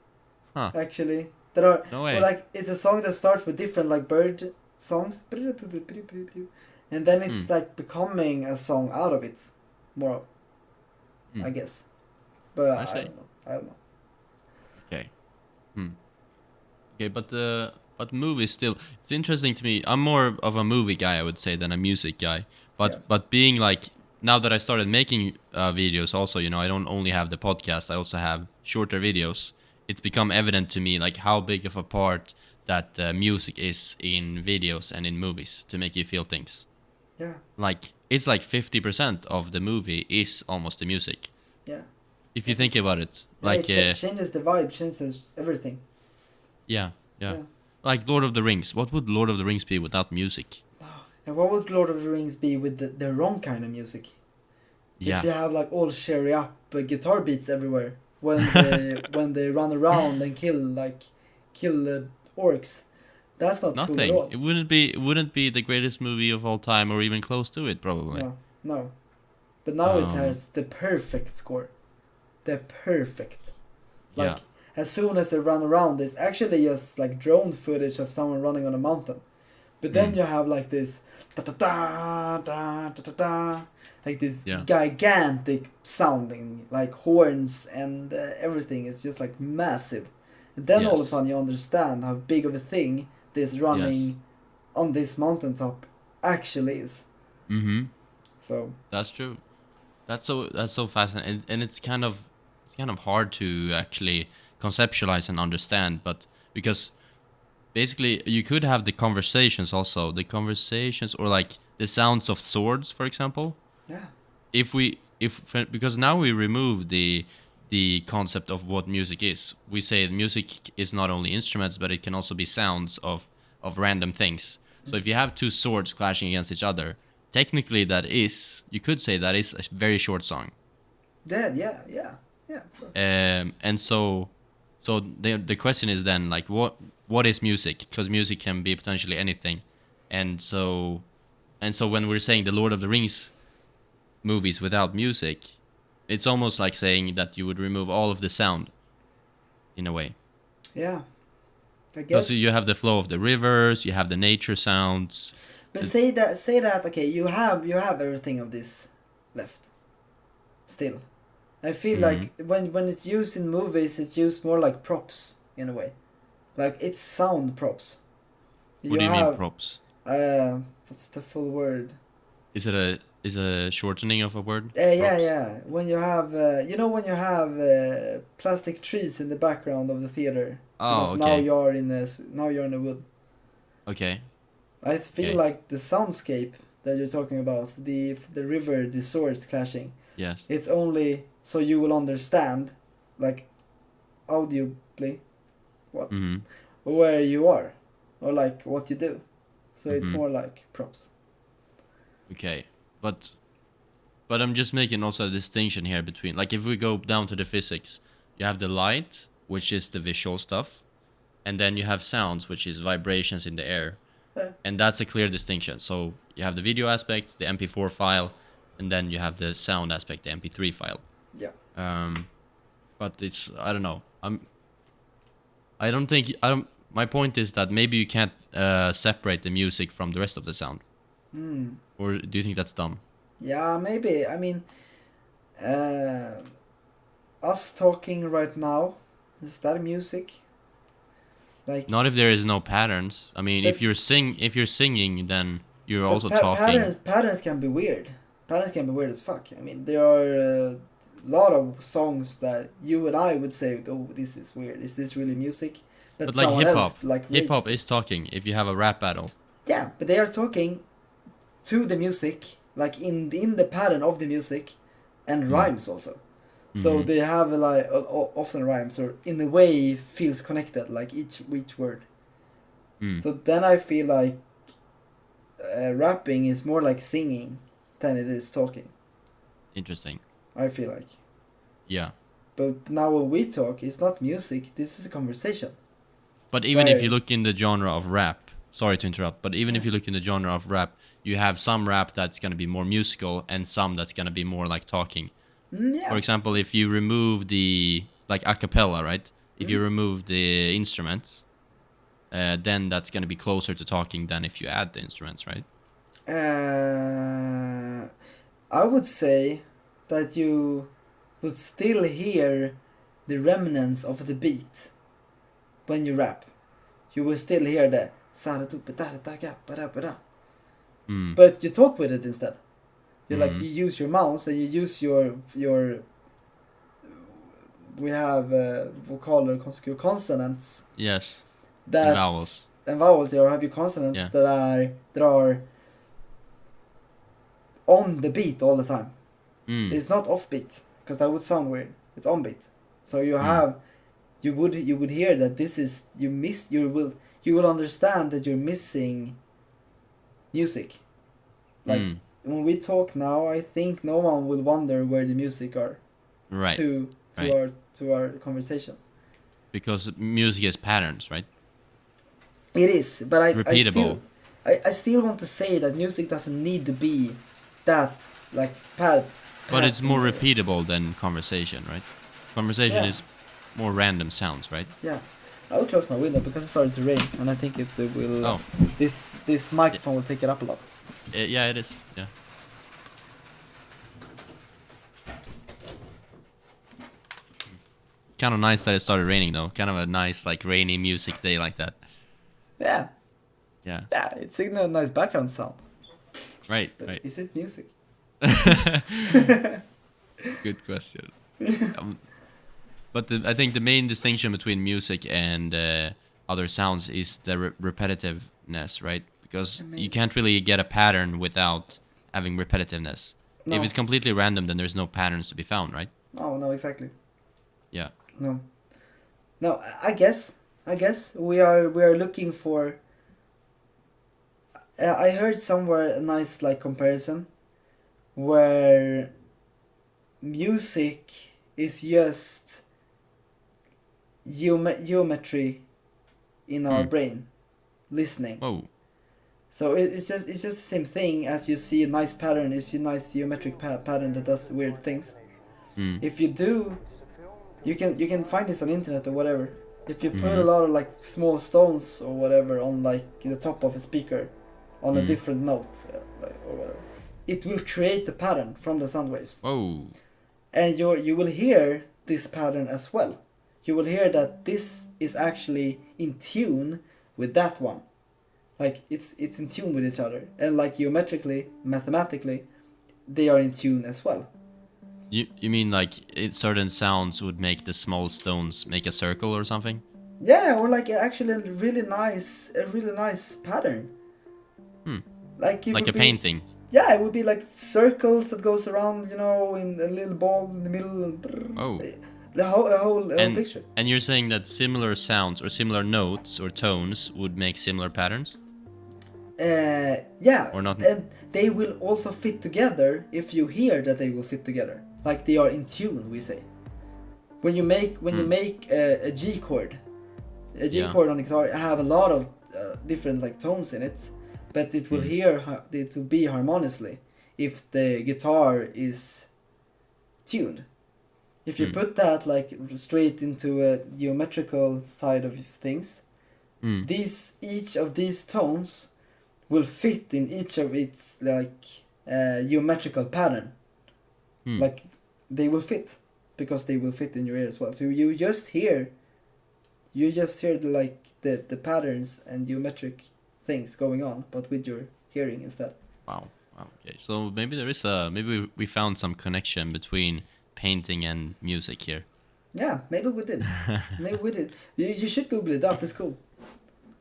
Huh. Actually, that are No way. or like it's a song that starts with different like bird songs, and then it's like becoming a song out of it, more. I guess, but I don't know. Okay. Okay, but movies still. It's interesting to me. I'm more of a movie guy, I would say, than a music guy. But being like now that I started making videos, also, you know, I don't only have the podcast. I also have shorter videos. It's become evident to me like how big of a part that music is in videos and in movies to make you feel things. Yeah. Like it's like 50% of the movie is almost the music. Yeah. If you think about it, Yeah, like it changes the vibe, changes everything. yeah. Like Lord of the Rings. What would Lord of the Rings be without music? And what would Lord of the Rings be with the wrong kind of music? Yeah. If you have like all cherry up guitar beats everywhere when they run around and kill orcs, that's not Nothing. cool at all. It wouldn't be the greatest movie of all time or even close to it, probably. No. But now it has the perfect score. The perfect. Like, as soon as they run around, it's actually just like drone footage of someone running on a mountain. But then you have like this da-da-da, like this gigantic sounding, like horns and everything is just like massive. And then all of a sudden you understand how big of a thing this running on this mountaintop actually is. Mm-hmm. So that's true. That's so fascinating, and it's kind of hard to actually conceptualize and understand, but because basically you could have the conversations or like the sounds of swords, for example. Yeah. Because now we remove the concept of what music is. We say music is not only instruments, but it can also be sounds of random things. So if you have two swords clashing against each other, technically you could say that is a very short song. Yeah. Sure. And so the question is then, like, what is music? Because music can be potentially anything. And so when we're saying the Lord of the Rings movies without music, it's almost like saying that you would remove all of the sound in a way. Yeah. I guess. Because you have the flow of the rivers, you have the nature sounds. But say that okay, you have everything of this left. Still. I feel like when it's used in movies, it's used more like props in a way. Like, it's sound props. What do you mean props? What's the full word? Is a shortening of a word? Yeah. When you have, when you have plastic trees in the background of the theater. Oh, okay. Now you're in the wood. Okay. I feel like the soundscape that you're talking about, the river, the swords clashing. Yes. It's only so you will understand, like, audibly, where you are, or like what you do. So it's more like props. Okay, but I'm just making also a distinction here between, like, if we go down to the physics, you have the light, which is the visual stuff, and then you have sounds, which is vibrations in the air, and that's a clear distinction. So you have the video aspect, the MP4 file, and then you have the sound aspect, the MP3 file. Yeah. But it's, I don't know. My point is that maybe you can't separate the music from the rest of the sound. Or do you think that's dumb? Yeah, maybe. I mean, us talking right now, is that music? Like, not if there is no patterns. I mean, if you're singing, then you're also talking. Patterns can be weird. Patterns can be weird as fuck. I mean, there are a lot of songs that you and I would say, "Oh, this is weird. Is this really music?" But like hip hop is talking. If you have a rap battle. Yeah, but they are talking to the music, like in the pattern of the music, and rhymes also. So they have like often rhymes, or in a way feels connected, like each word. So then I feel like rapping is more like singing than it is talking. Interesting. I feel like. Yeah. But now when we talk, it's not music. This is a conversation. But even if you look in the genre of rap, sorry to interrupt, but even if you look in the genre of rap, you have some rap that's going to be more musical and some that's going to be more like talking. Yeah. For example, if you remove the, like, a cappella, right? If you remove the instruments, then that's going to be closer to talking than if you add the instruments, right? I would say that you would still hear the remnants of the beat when you rap. You will still hear the but you talk with it instead. You like, you use your mouth and you use your we have vocaler consonants. Yes. That, and vowels. You have your consonants that are on the beat all the time. It's not off beat, because that would sound weird. It's on beat. So you have you would hear that this is you will understand that you're missing music. Like when we talk now, I think no one will wonder where the music are. Right. To our conversation. Because music is patterns, right? It is, but repeatable. I still want to say that music doesn't need to be that, like, But it's happening more there. repeatable than conversation, right? Conversation Yeah. is more random sounds, right? Yeah. I will close my window because it started to rain, and I think it will. Oh, This microphone will take it up a lot. yeah, it is. Yeah. Kind of nice that it started raining, though. Kind of a nice, like, rainy music day like that. Yeah. Yeah. Yeah. It's a nice background sound. Right. But Right. is it music? Good question. But I think the main distinction between music and other sounds is the repetitiveness, right? Because you can't really get a pattern without having repetitiveness. No. If it's completely random, then there's no patterns to be found, right? No, exactly. Yeah. No. No, I guess we are looking for. I heard somewhere a nice like comparison, where music is just geometry in our brain, listening. Oh. So it's just the same thing as you see a nice pattern. You see a nice geometric pattern that does weird things. If you do, you can find this on internet or whatever. If you put a lot of like small stones or whatever on like the top of a speaker, on a different note, or whatever, it will create a pattern from the sound waves. Oh. And you will hear this pattern as well. You will hear that this is actually in tune with that one. Like it's in tune with each other, and like geometrically, mathematically, they are in tune as well. You mean like certain sounds would make the small stones make a circle or something? Yeah, or like actually a really nice pattern. Like it Like would a be, painting. Yeah, it would be like circles that goes around, in a little ball in the middle. And Oh. the whole picture. And you're saying that similar sounds or similar notes or tones would make similar patterns? Yeah, Or not? and they will also fit together if you hear that they will fit together. Like they are in tune, we say. When you make a G chord, chord on the guitar have a lot of different like tones in it, but it will it will be harmoniously if the guitar is tuned. If you put that like straight into a geometrical side of things, each of these tones will fit in each of its like geometrical pattern. Like they will fit because they will fit in your ear as well. So you just hear the patterns and geometric things going on, but with your hearing instead. Wow. Okay. So maybe maybe we found some connection between painting and music here. Yeah, maybe we did. Maybe we did. You should Google it up. It's cool.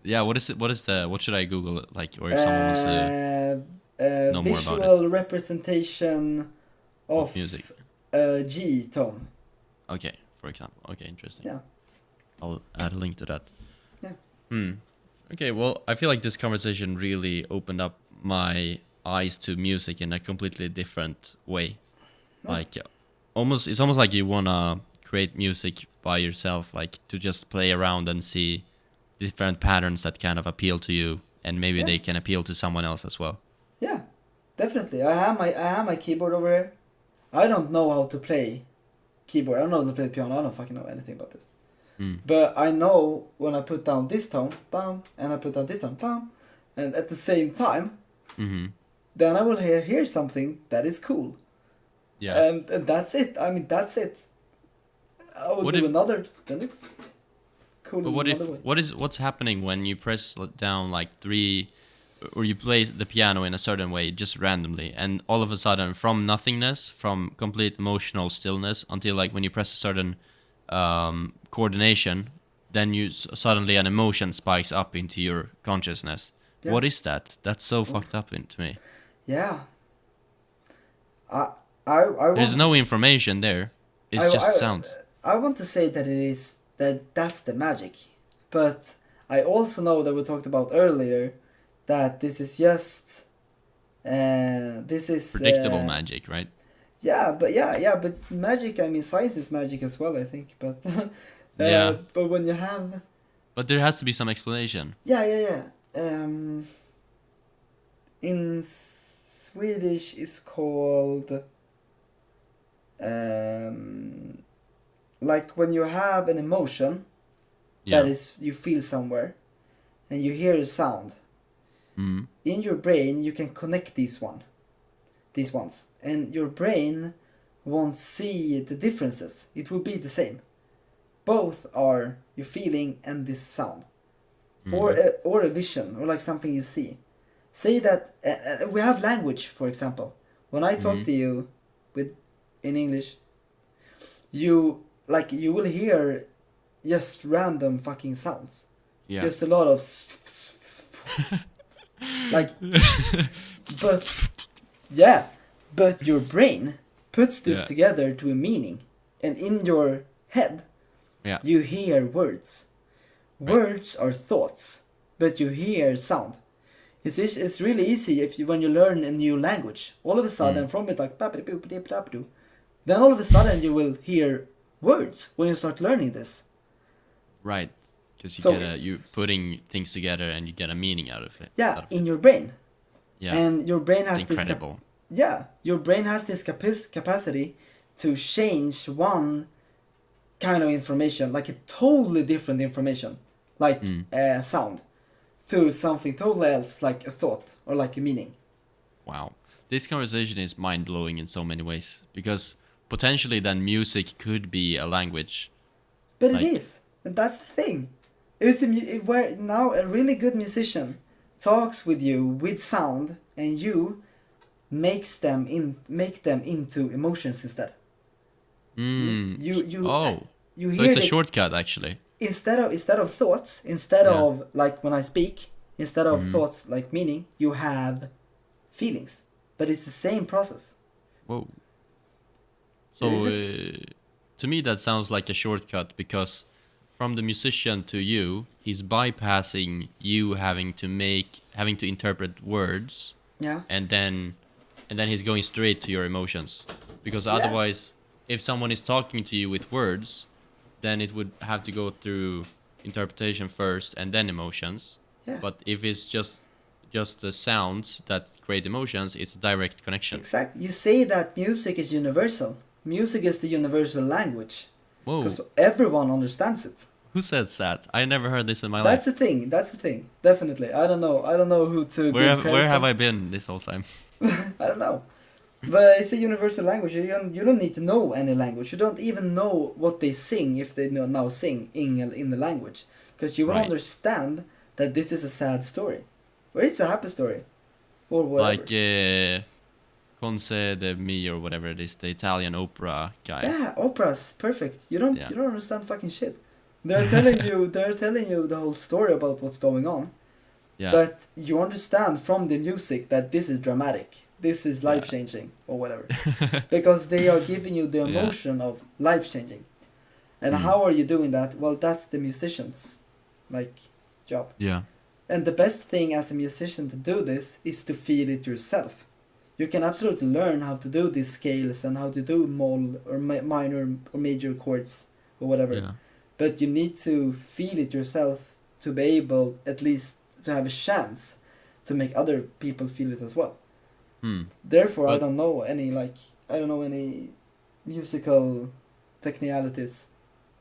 Yeah. What should I Google it, like, or if someone wants to know more about visual representation of music. G tone. Okay, for example. Okay, interesting. Yeah. I'll add a link to that. Yeah. Okay, well, I feel like this conversation really opened up my eyes to music in a completely different way. Yeah. Like, it's almost like you wanna create music by yourself, like to just play around and see different patterns that kind of appeal to you, and maybe they can appeal to someone else as well. Yeah, definitely. I have my keyboard over here. I don't know how to play keyboard. I don't know how to play the piano. I don't fucking know anything about this. But I know when I put down this tone, bam, and I put down this tone, bam, and at the same time, then I will hear something that is cool. Yeah. And that's it. I mean, that's it. I will do another, then it's cool. But what's happening when you press down like 3, or you play the piano in a certain way just randomly, and all of a sudden from nothingness, from complete emotional stillness until like when you press a certain coordination, then you suddenly an emotion spikes up into your consciousness. Yeah. What is that? That's so fucked up to me. Yeah. I There's no information there. It's just sounds. I want to say that that's the magic, but I also know that we talked about earlier that this is just predictable magic, right? Yeah, but magic. I mean, science is magic as well, I think. But but when you have, but there has to be some explanation. Yeah. In Swedish, it's called like when you have an emotion that is you feel somewhere, and you hear a sound. In your brain, you can connect these ones, and your brain won't see the differences. It will be the same. Both are your feeling and this sound, or a vision, or like something you see. Say that we have language, for example. When I talk to you in English, you will hear just random fucking sounds. Yeah. Just a lot of like, but your brain puts this together to a meaning, and in your head, you hear words. Words are thoughts, but you hear sound. It's really easy when you learn a new language. All of a sudden, from it like then all of a sudden you will hear words when you start learning this. Right, because you're putting things together and you get a meaning out of it. Yeah, in your brain. Yeah, and your brain has incredible. Your brain has this capacity to change one kind of information, like a totally different information, like sound, to something totally else, like a thought or like a meaning. Wow, this conversation is mind-blowing in so many ways, because potentially then music could be a language. But it is, and that's the thing. Where now a really good musician talks with you with sound, and you make them into emotions instead. You hear so it's a shortcut actually. Instead of thoughts, of like when I speak, instead of thoughts like meaning, you have feelings, but it's the same process. Whoa. So to me that sounds like a shortcut, because from the musician to you, he's bypassing you having to interpret words. Yeah. And then he's going straight to your emotions, because otherwise, if someone is talking to you with words, then it would have to go through interpretation first and then emotions. Yeah. But if it's just the sounds that create emotions, it's a direct connection. Exactly. You say that music is universal. Music is the universal language. Whoa. Because everyone understands it. Who says that? I never heard this in my That's life. That's the thing. Definitely. I don't know who to give credit Where have from. I been this whole time? I don't know. But it's a universal language. You don't need to know any language. You don't even know what they sing if they now sing in the language. Because you will understand that this is a sad story. Or it's a happy story. Or whatever. Like Conce de Mi or whatever it is, the Italian opera guy. Yeah, opera's perfect. You don't understand fucking shit. They're telling you the whole story about what's going on. Yeah. But you understand from the music that this is dramatic. This is life changing or whatever. Because they are giving you the emotion of life changing. And how are you doing that? Well, that's the musician's job. Yeah. And the best thing as a musician to do this is to feel it yourself. You can absolutely learn how to do these scales and how to do mol or minor or major chords or whatever. Yeah. But you need to feel it yourself to be able at least to have a chance to make other people feel it as well. Therefore, I don't know any musical technicalities,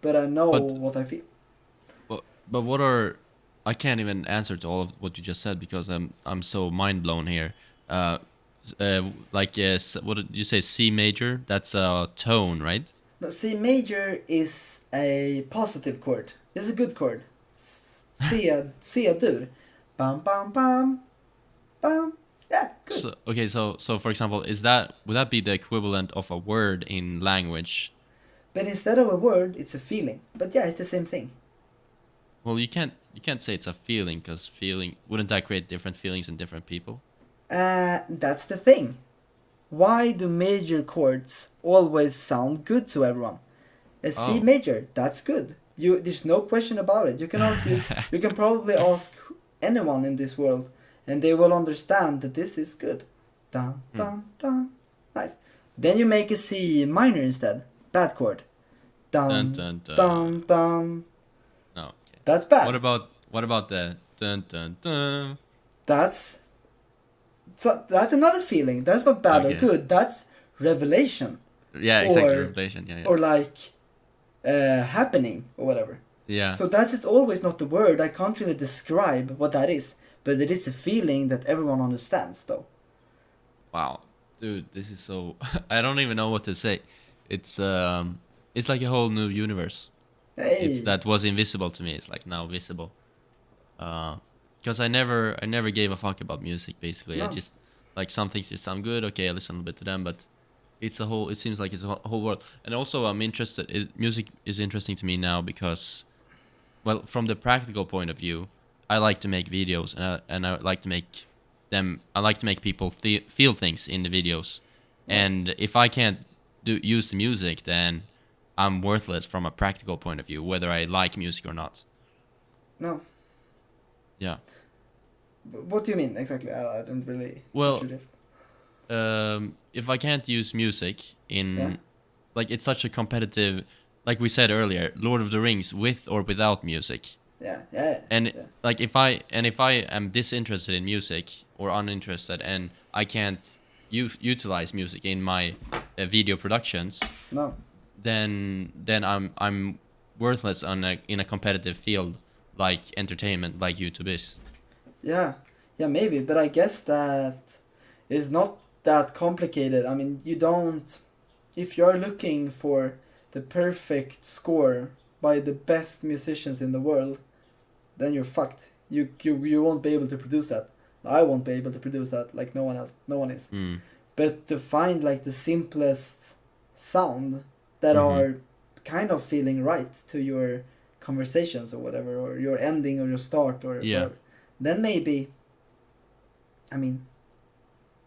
but I know what I feel. But what are, I can't even answer to all of what you just said, because I'm so mind blown here. What did you say? C major? That's a tone, right? No, C major is a positive chord. It's a good chord. C-dur. Bam bam bam bam. Yeah, good. So for example, would that be the equivalent of a word in language? But instead of a word, it's a feeling. But yeah, it's the same thing. Well, you can't say it's a feeling, because wouldn't that create different feelings in different people? That's the thing. Why do major chords always sound good to everyone? A C major, that's good. There's no question about it. You can probably ask anyone in this world, and they will understand that this is good. Dun dun dun. Nice. Then you make a C minor instead. Bad chord. Dun dun dun dun. dun. No. Okay. That's bad. What about the dun dun dun? That's another feeling. That's not bad or good. That's revelation. Yeah, exactly. Revelation. Yeah, yeah. Or like happening or whatever. Yeah. So it's always not the word. I can't really describe what that is, but it is a feeling that everyone understands, though. Wow, dude, this is so. I don't even know what to say. It's like a whole new universe. Hey. It's that was invisible to me. It's like now visible. Because I never gave a fuck about music. Basically, No. I just like some things just sound good. Okay, I listen a little bit to them, but it's a whole. It seems like it's a whole world. And also, I'm interested. Music is interesting to me now because, well, from the practical point of view, I like to make videos, and I like to make them. I like to make people feel things in the videos, and if I can't use the music, then I'm worthless from a practical point of view, whether I like music or not. No. Yeah. What do you mean exactly? I don't really. Well, if I can't use music in, like, it's such a competitive, like we said earlier, Lord of the Rings with or without music. Yeah. And like if I am disinterested in music or uninterested, and I can't utilize music in my video productions, no, then I'm worthless in a competitive field like entertainment, like YouTube is. Yeah, maybe, but I guess that is not that complicated. I mean, you don't. If you're looking for the perfect score by the best musicians in the world, then you're fucked. You won't be able to produce that. I won't be able to produce that like no one else. No one is. But to find like the simplest sound that are kind of feeling right to your conversations or whatever, or your ending or your start or whatever, then maybe. I mean,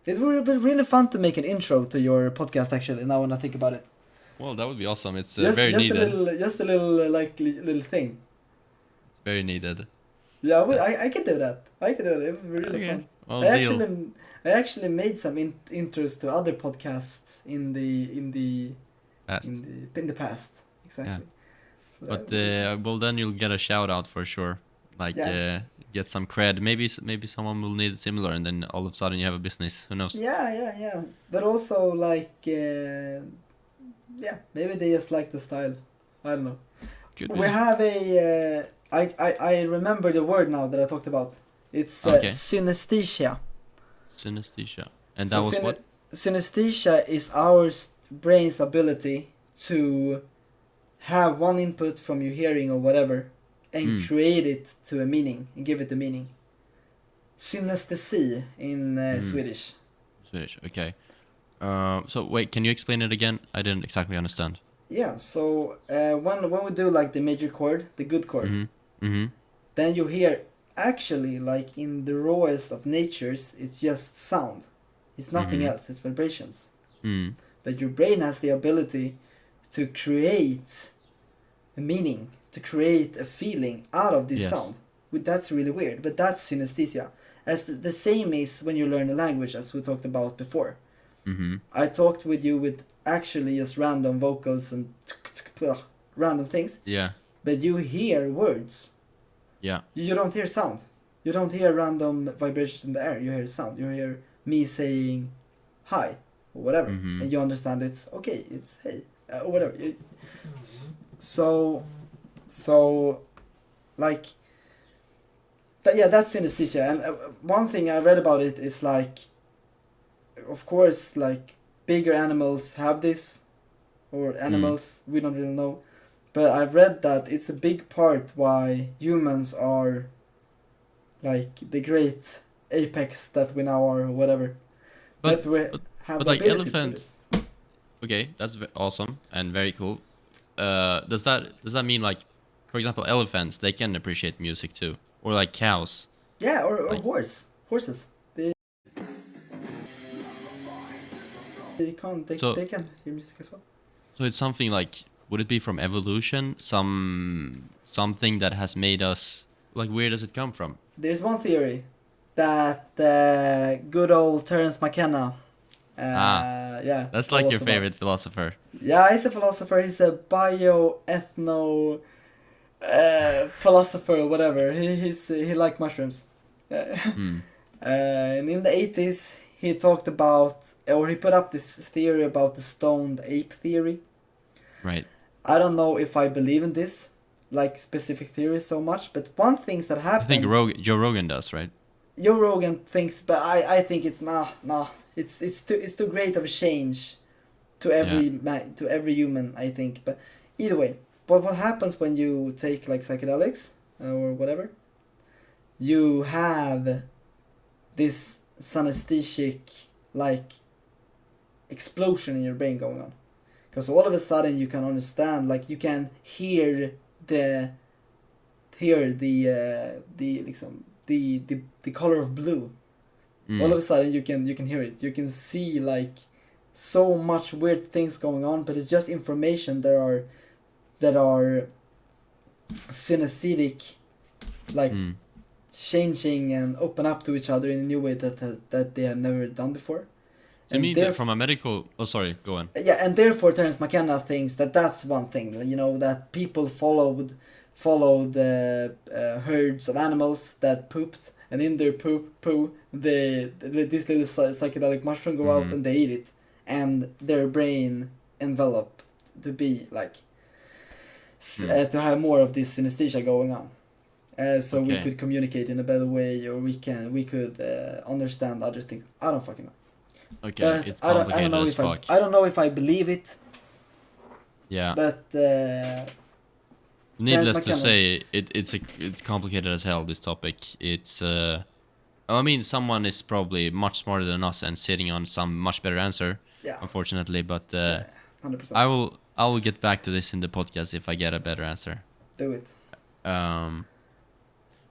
it would be really fun to make an intro to your podcast. Actually, now when I think about it. Well, that would be awesome. It's very needed. Just a little like little thing. It's very needed. Yeah, I could do that. It would be really fun. Well, I actually made some intros to other podcasts in the past. Exactly. Yeah. So but well, then you'll get a shout out for sure. Like get some cred. Maybe someone will need similar, and then all of a sudden you have a business. Who knows? Yeah. But also like maybe they just like the style. I don't know. We have a I remember the word now that I talked about. It's synesthesia. Synesthesia. And that was what? Synesthesia is our brain's ability to have one input from your hearing or whatever and create it to a meaning and give it a meaning. Synesthesi in Swedish. Swedish, okay. So wait, can you explain it again? I didn't exactly understand. Yeah, so when we do like the major chord, the good chord, then you hear actually like in the rawest of natures, it's just sound. It's nothing else, it's vibrations. But your brain has the ability to create a meaning, to create a feeling out of this sound. That's really weird, but that's synesthesia. As the same is when you learn a language, as we talked about before. I talked with you with actually just random vocals and random things. Yeah. But you hear words. Yeah. You don't hear sound. You don't hear random vibrations in the air. You hear sound. You hear me saying hi or whatever, and you understand it's okay. It's hey or whatever. So like that's synesthesia. And one thing I read about it is like, of course, like bigger animals have this, or animals we don't really know, but I've read that it's a big part why humans are like the great apex that we now are or whatever. But have like elephants. Okay, that's awesome and very cool. Does that mean like, for example, elephants, they can appreciate music too, or like cows? Yeah, or like, horses. They can hear music as well. So it's something like, would it be from evolution? Something that has made us, like, where does it come from? There's one theory that good old Terence McKenna. That's like your favorite philosopher. Yeah, he's a philosopher. He's a bioethno philosopher or whatever. He likes mushrooms. And in the 80s, he talked about, or he put up this theory about the stoned ape theory. Right. I don't know if I believe in this, like specific theory so much, but one thing that happens. I think Joe Rogan does, right? Joe Rogan thinks, but I think it's nah. It's too great of a change to every human, I think. But either way, what happens when you take like psychedelics or whatever? You have this synesthetic like explosion in your brain going on, because all of a sudden you can understand, like you can hear the color of blue. All of a sudden you can hear it. You can see like so much weird things going on, but it's just information that are synesthetic, like changing and open up to each other in a new way that they have never done before. So you mean that from a medical... Oh, sorry, go on. Yeah, and therefore Terence McKenna thinks that's one thing, that people followed herds of animals that pooped, and in their poo, this little psychedelic mushroom go out and they eat it, and their brain enveloped to be like, to have more of this synesthesia going on. So we could communicate in a better way, or we could understand other things. I don't fucking know. Okay, but it's complicated as fuck. I don't know if I believe it. Yeah. But needless to say, it's complicated as hell, this topic. It's I mean, someone is probably much smarter than us and sitting on some much better answer. Yeah. Unfortunately, but 100%. I will get back to this in the podcast if I get a better answer. Do it.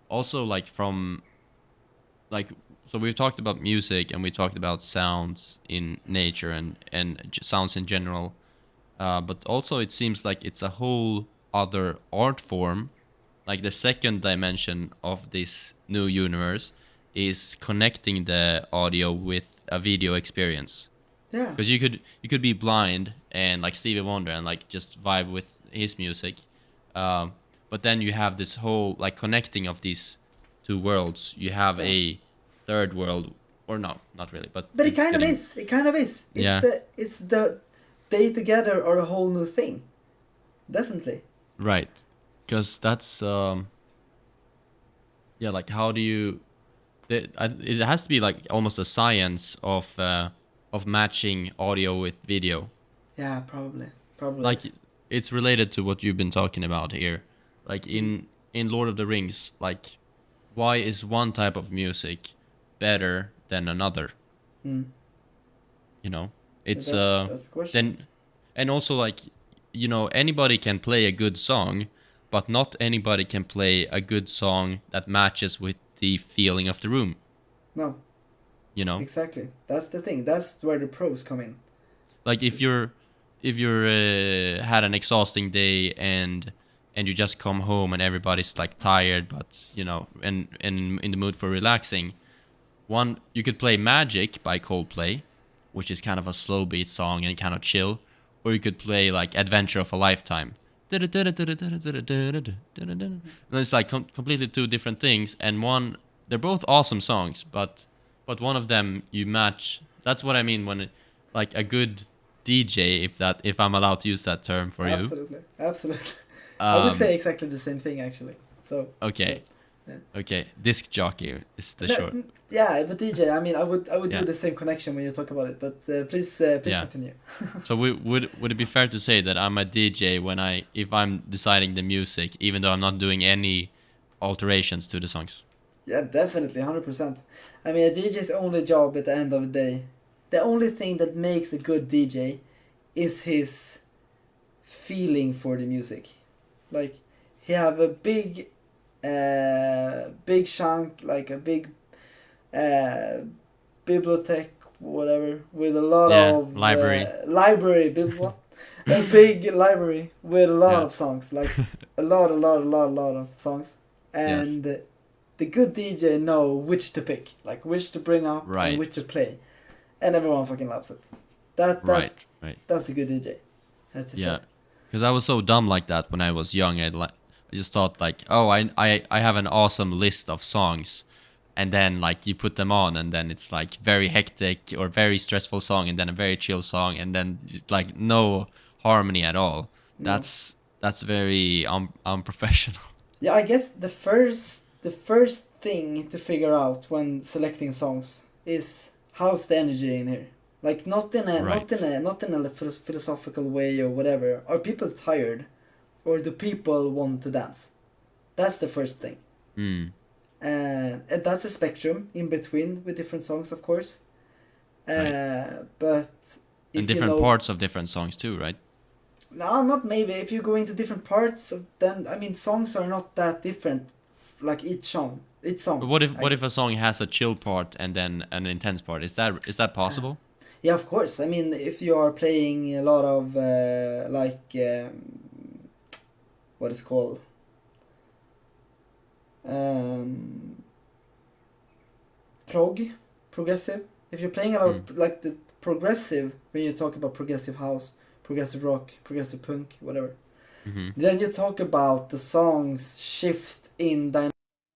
Also, like from, like, so we've talked about music and we talked about sounds in nature and sounds in general, but also it seems like it's a whole other art form, like the second dimension of this new universe is connecting the audio with a video experience. Yeah. Because you could be blind and like Stevie Wonder and like just vibe with his music, but then you have this whole like connecting of these two worlds. You have a third world, or no, not really, but it kind of is. It kind of is. It's the they together are a whole new thing. Definitely. Right, because that's like how do you? It has to be like almost a science of matching audio with video. Yeah, probably. Like it's related to what you've been talking about here. Like in Lord of the Rings, like why is one type of music better than another? You know, it's that's the question. then, and also like, you know, anybody can play a good song, but not anybody can play a good song that matches with the feeling of the room. No. You know? Exactly. That's the thing. That's where the pros come in. Like if you're had an exhausting day and you just come home and everybody's like tired, but you know, and in the mood for relaxing, you could play Magic by Coldplay, which is kind of a slow beat song and kind of chill, or you could play like Adventure of a Lifetime. And it's like completely two different things, and they're both awesome songs, but one of them you match. That's what I mean when like a good DJ, if I'm allowed to use that term for you. Absolutely. I would say exactly the same thing actually. So okay. Yeah. Okay, disc jockey is the short. Yeah, but DJ, I mean, I would do the same connection when you talk about it, but please continue. So would it be fair to say that I'm a DJ if I'm deciding the music, even though I'm not doing any alterations to the songs? Yeah, definitely, 100%. I mean, a DJ's only job at the end of the day, the only thing that makes a good DJ is his feeling for the music. Like, he have a big chunk, like a big bibliothèque, whatever, with a lot of library, a big library with a lot of songs, like a lot of songs, and the good DJ know which to pick, like which to bring up and which to play, and everyone fucking loves it. That's a good DJ. That's because I was so dumb like that when I was young. I just thought like, oh, I have an awesome list of songs, and then like you put them on, and then it's like very hectic or very stressful song, and then a very chill song, and then like no harmony at all. No. That's very unprofessional. Yeah, I guess the first thing to figure out when selecting songs is how's the energy in here. Like not in a philosophical way or whatever. Are people tired, or do people want to dance? That's the first thing. And that's a spectrum in between with different songs, of course. But if and different parts of different songs too, right? No, not maybe. If you go into different parts, then I mean, songs are not that different. Like each song. But what if a song has a chill part and then an intense part? Is that possible? Yeah, of course. I mean, if you are playing a lot of what is called progressive. If you're playing a lot of like the progressive, when you talk about progressive house, progressive rock, progressive punk, whatever, then you talk about the songs shift in dynamic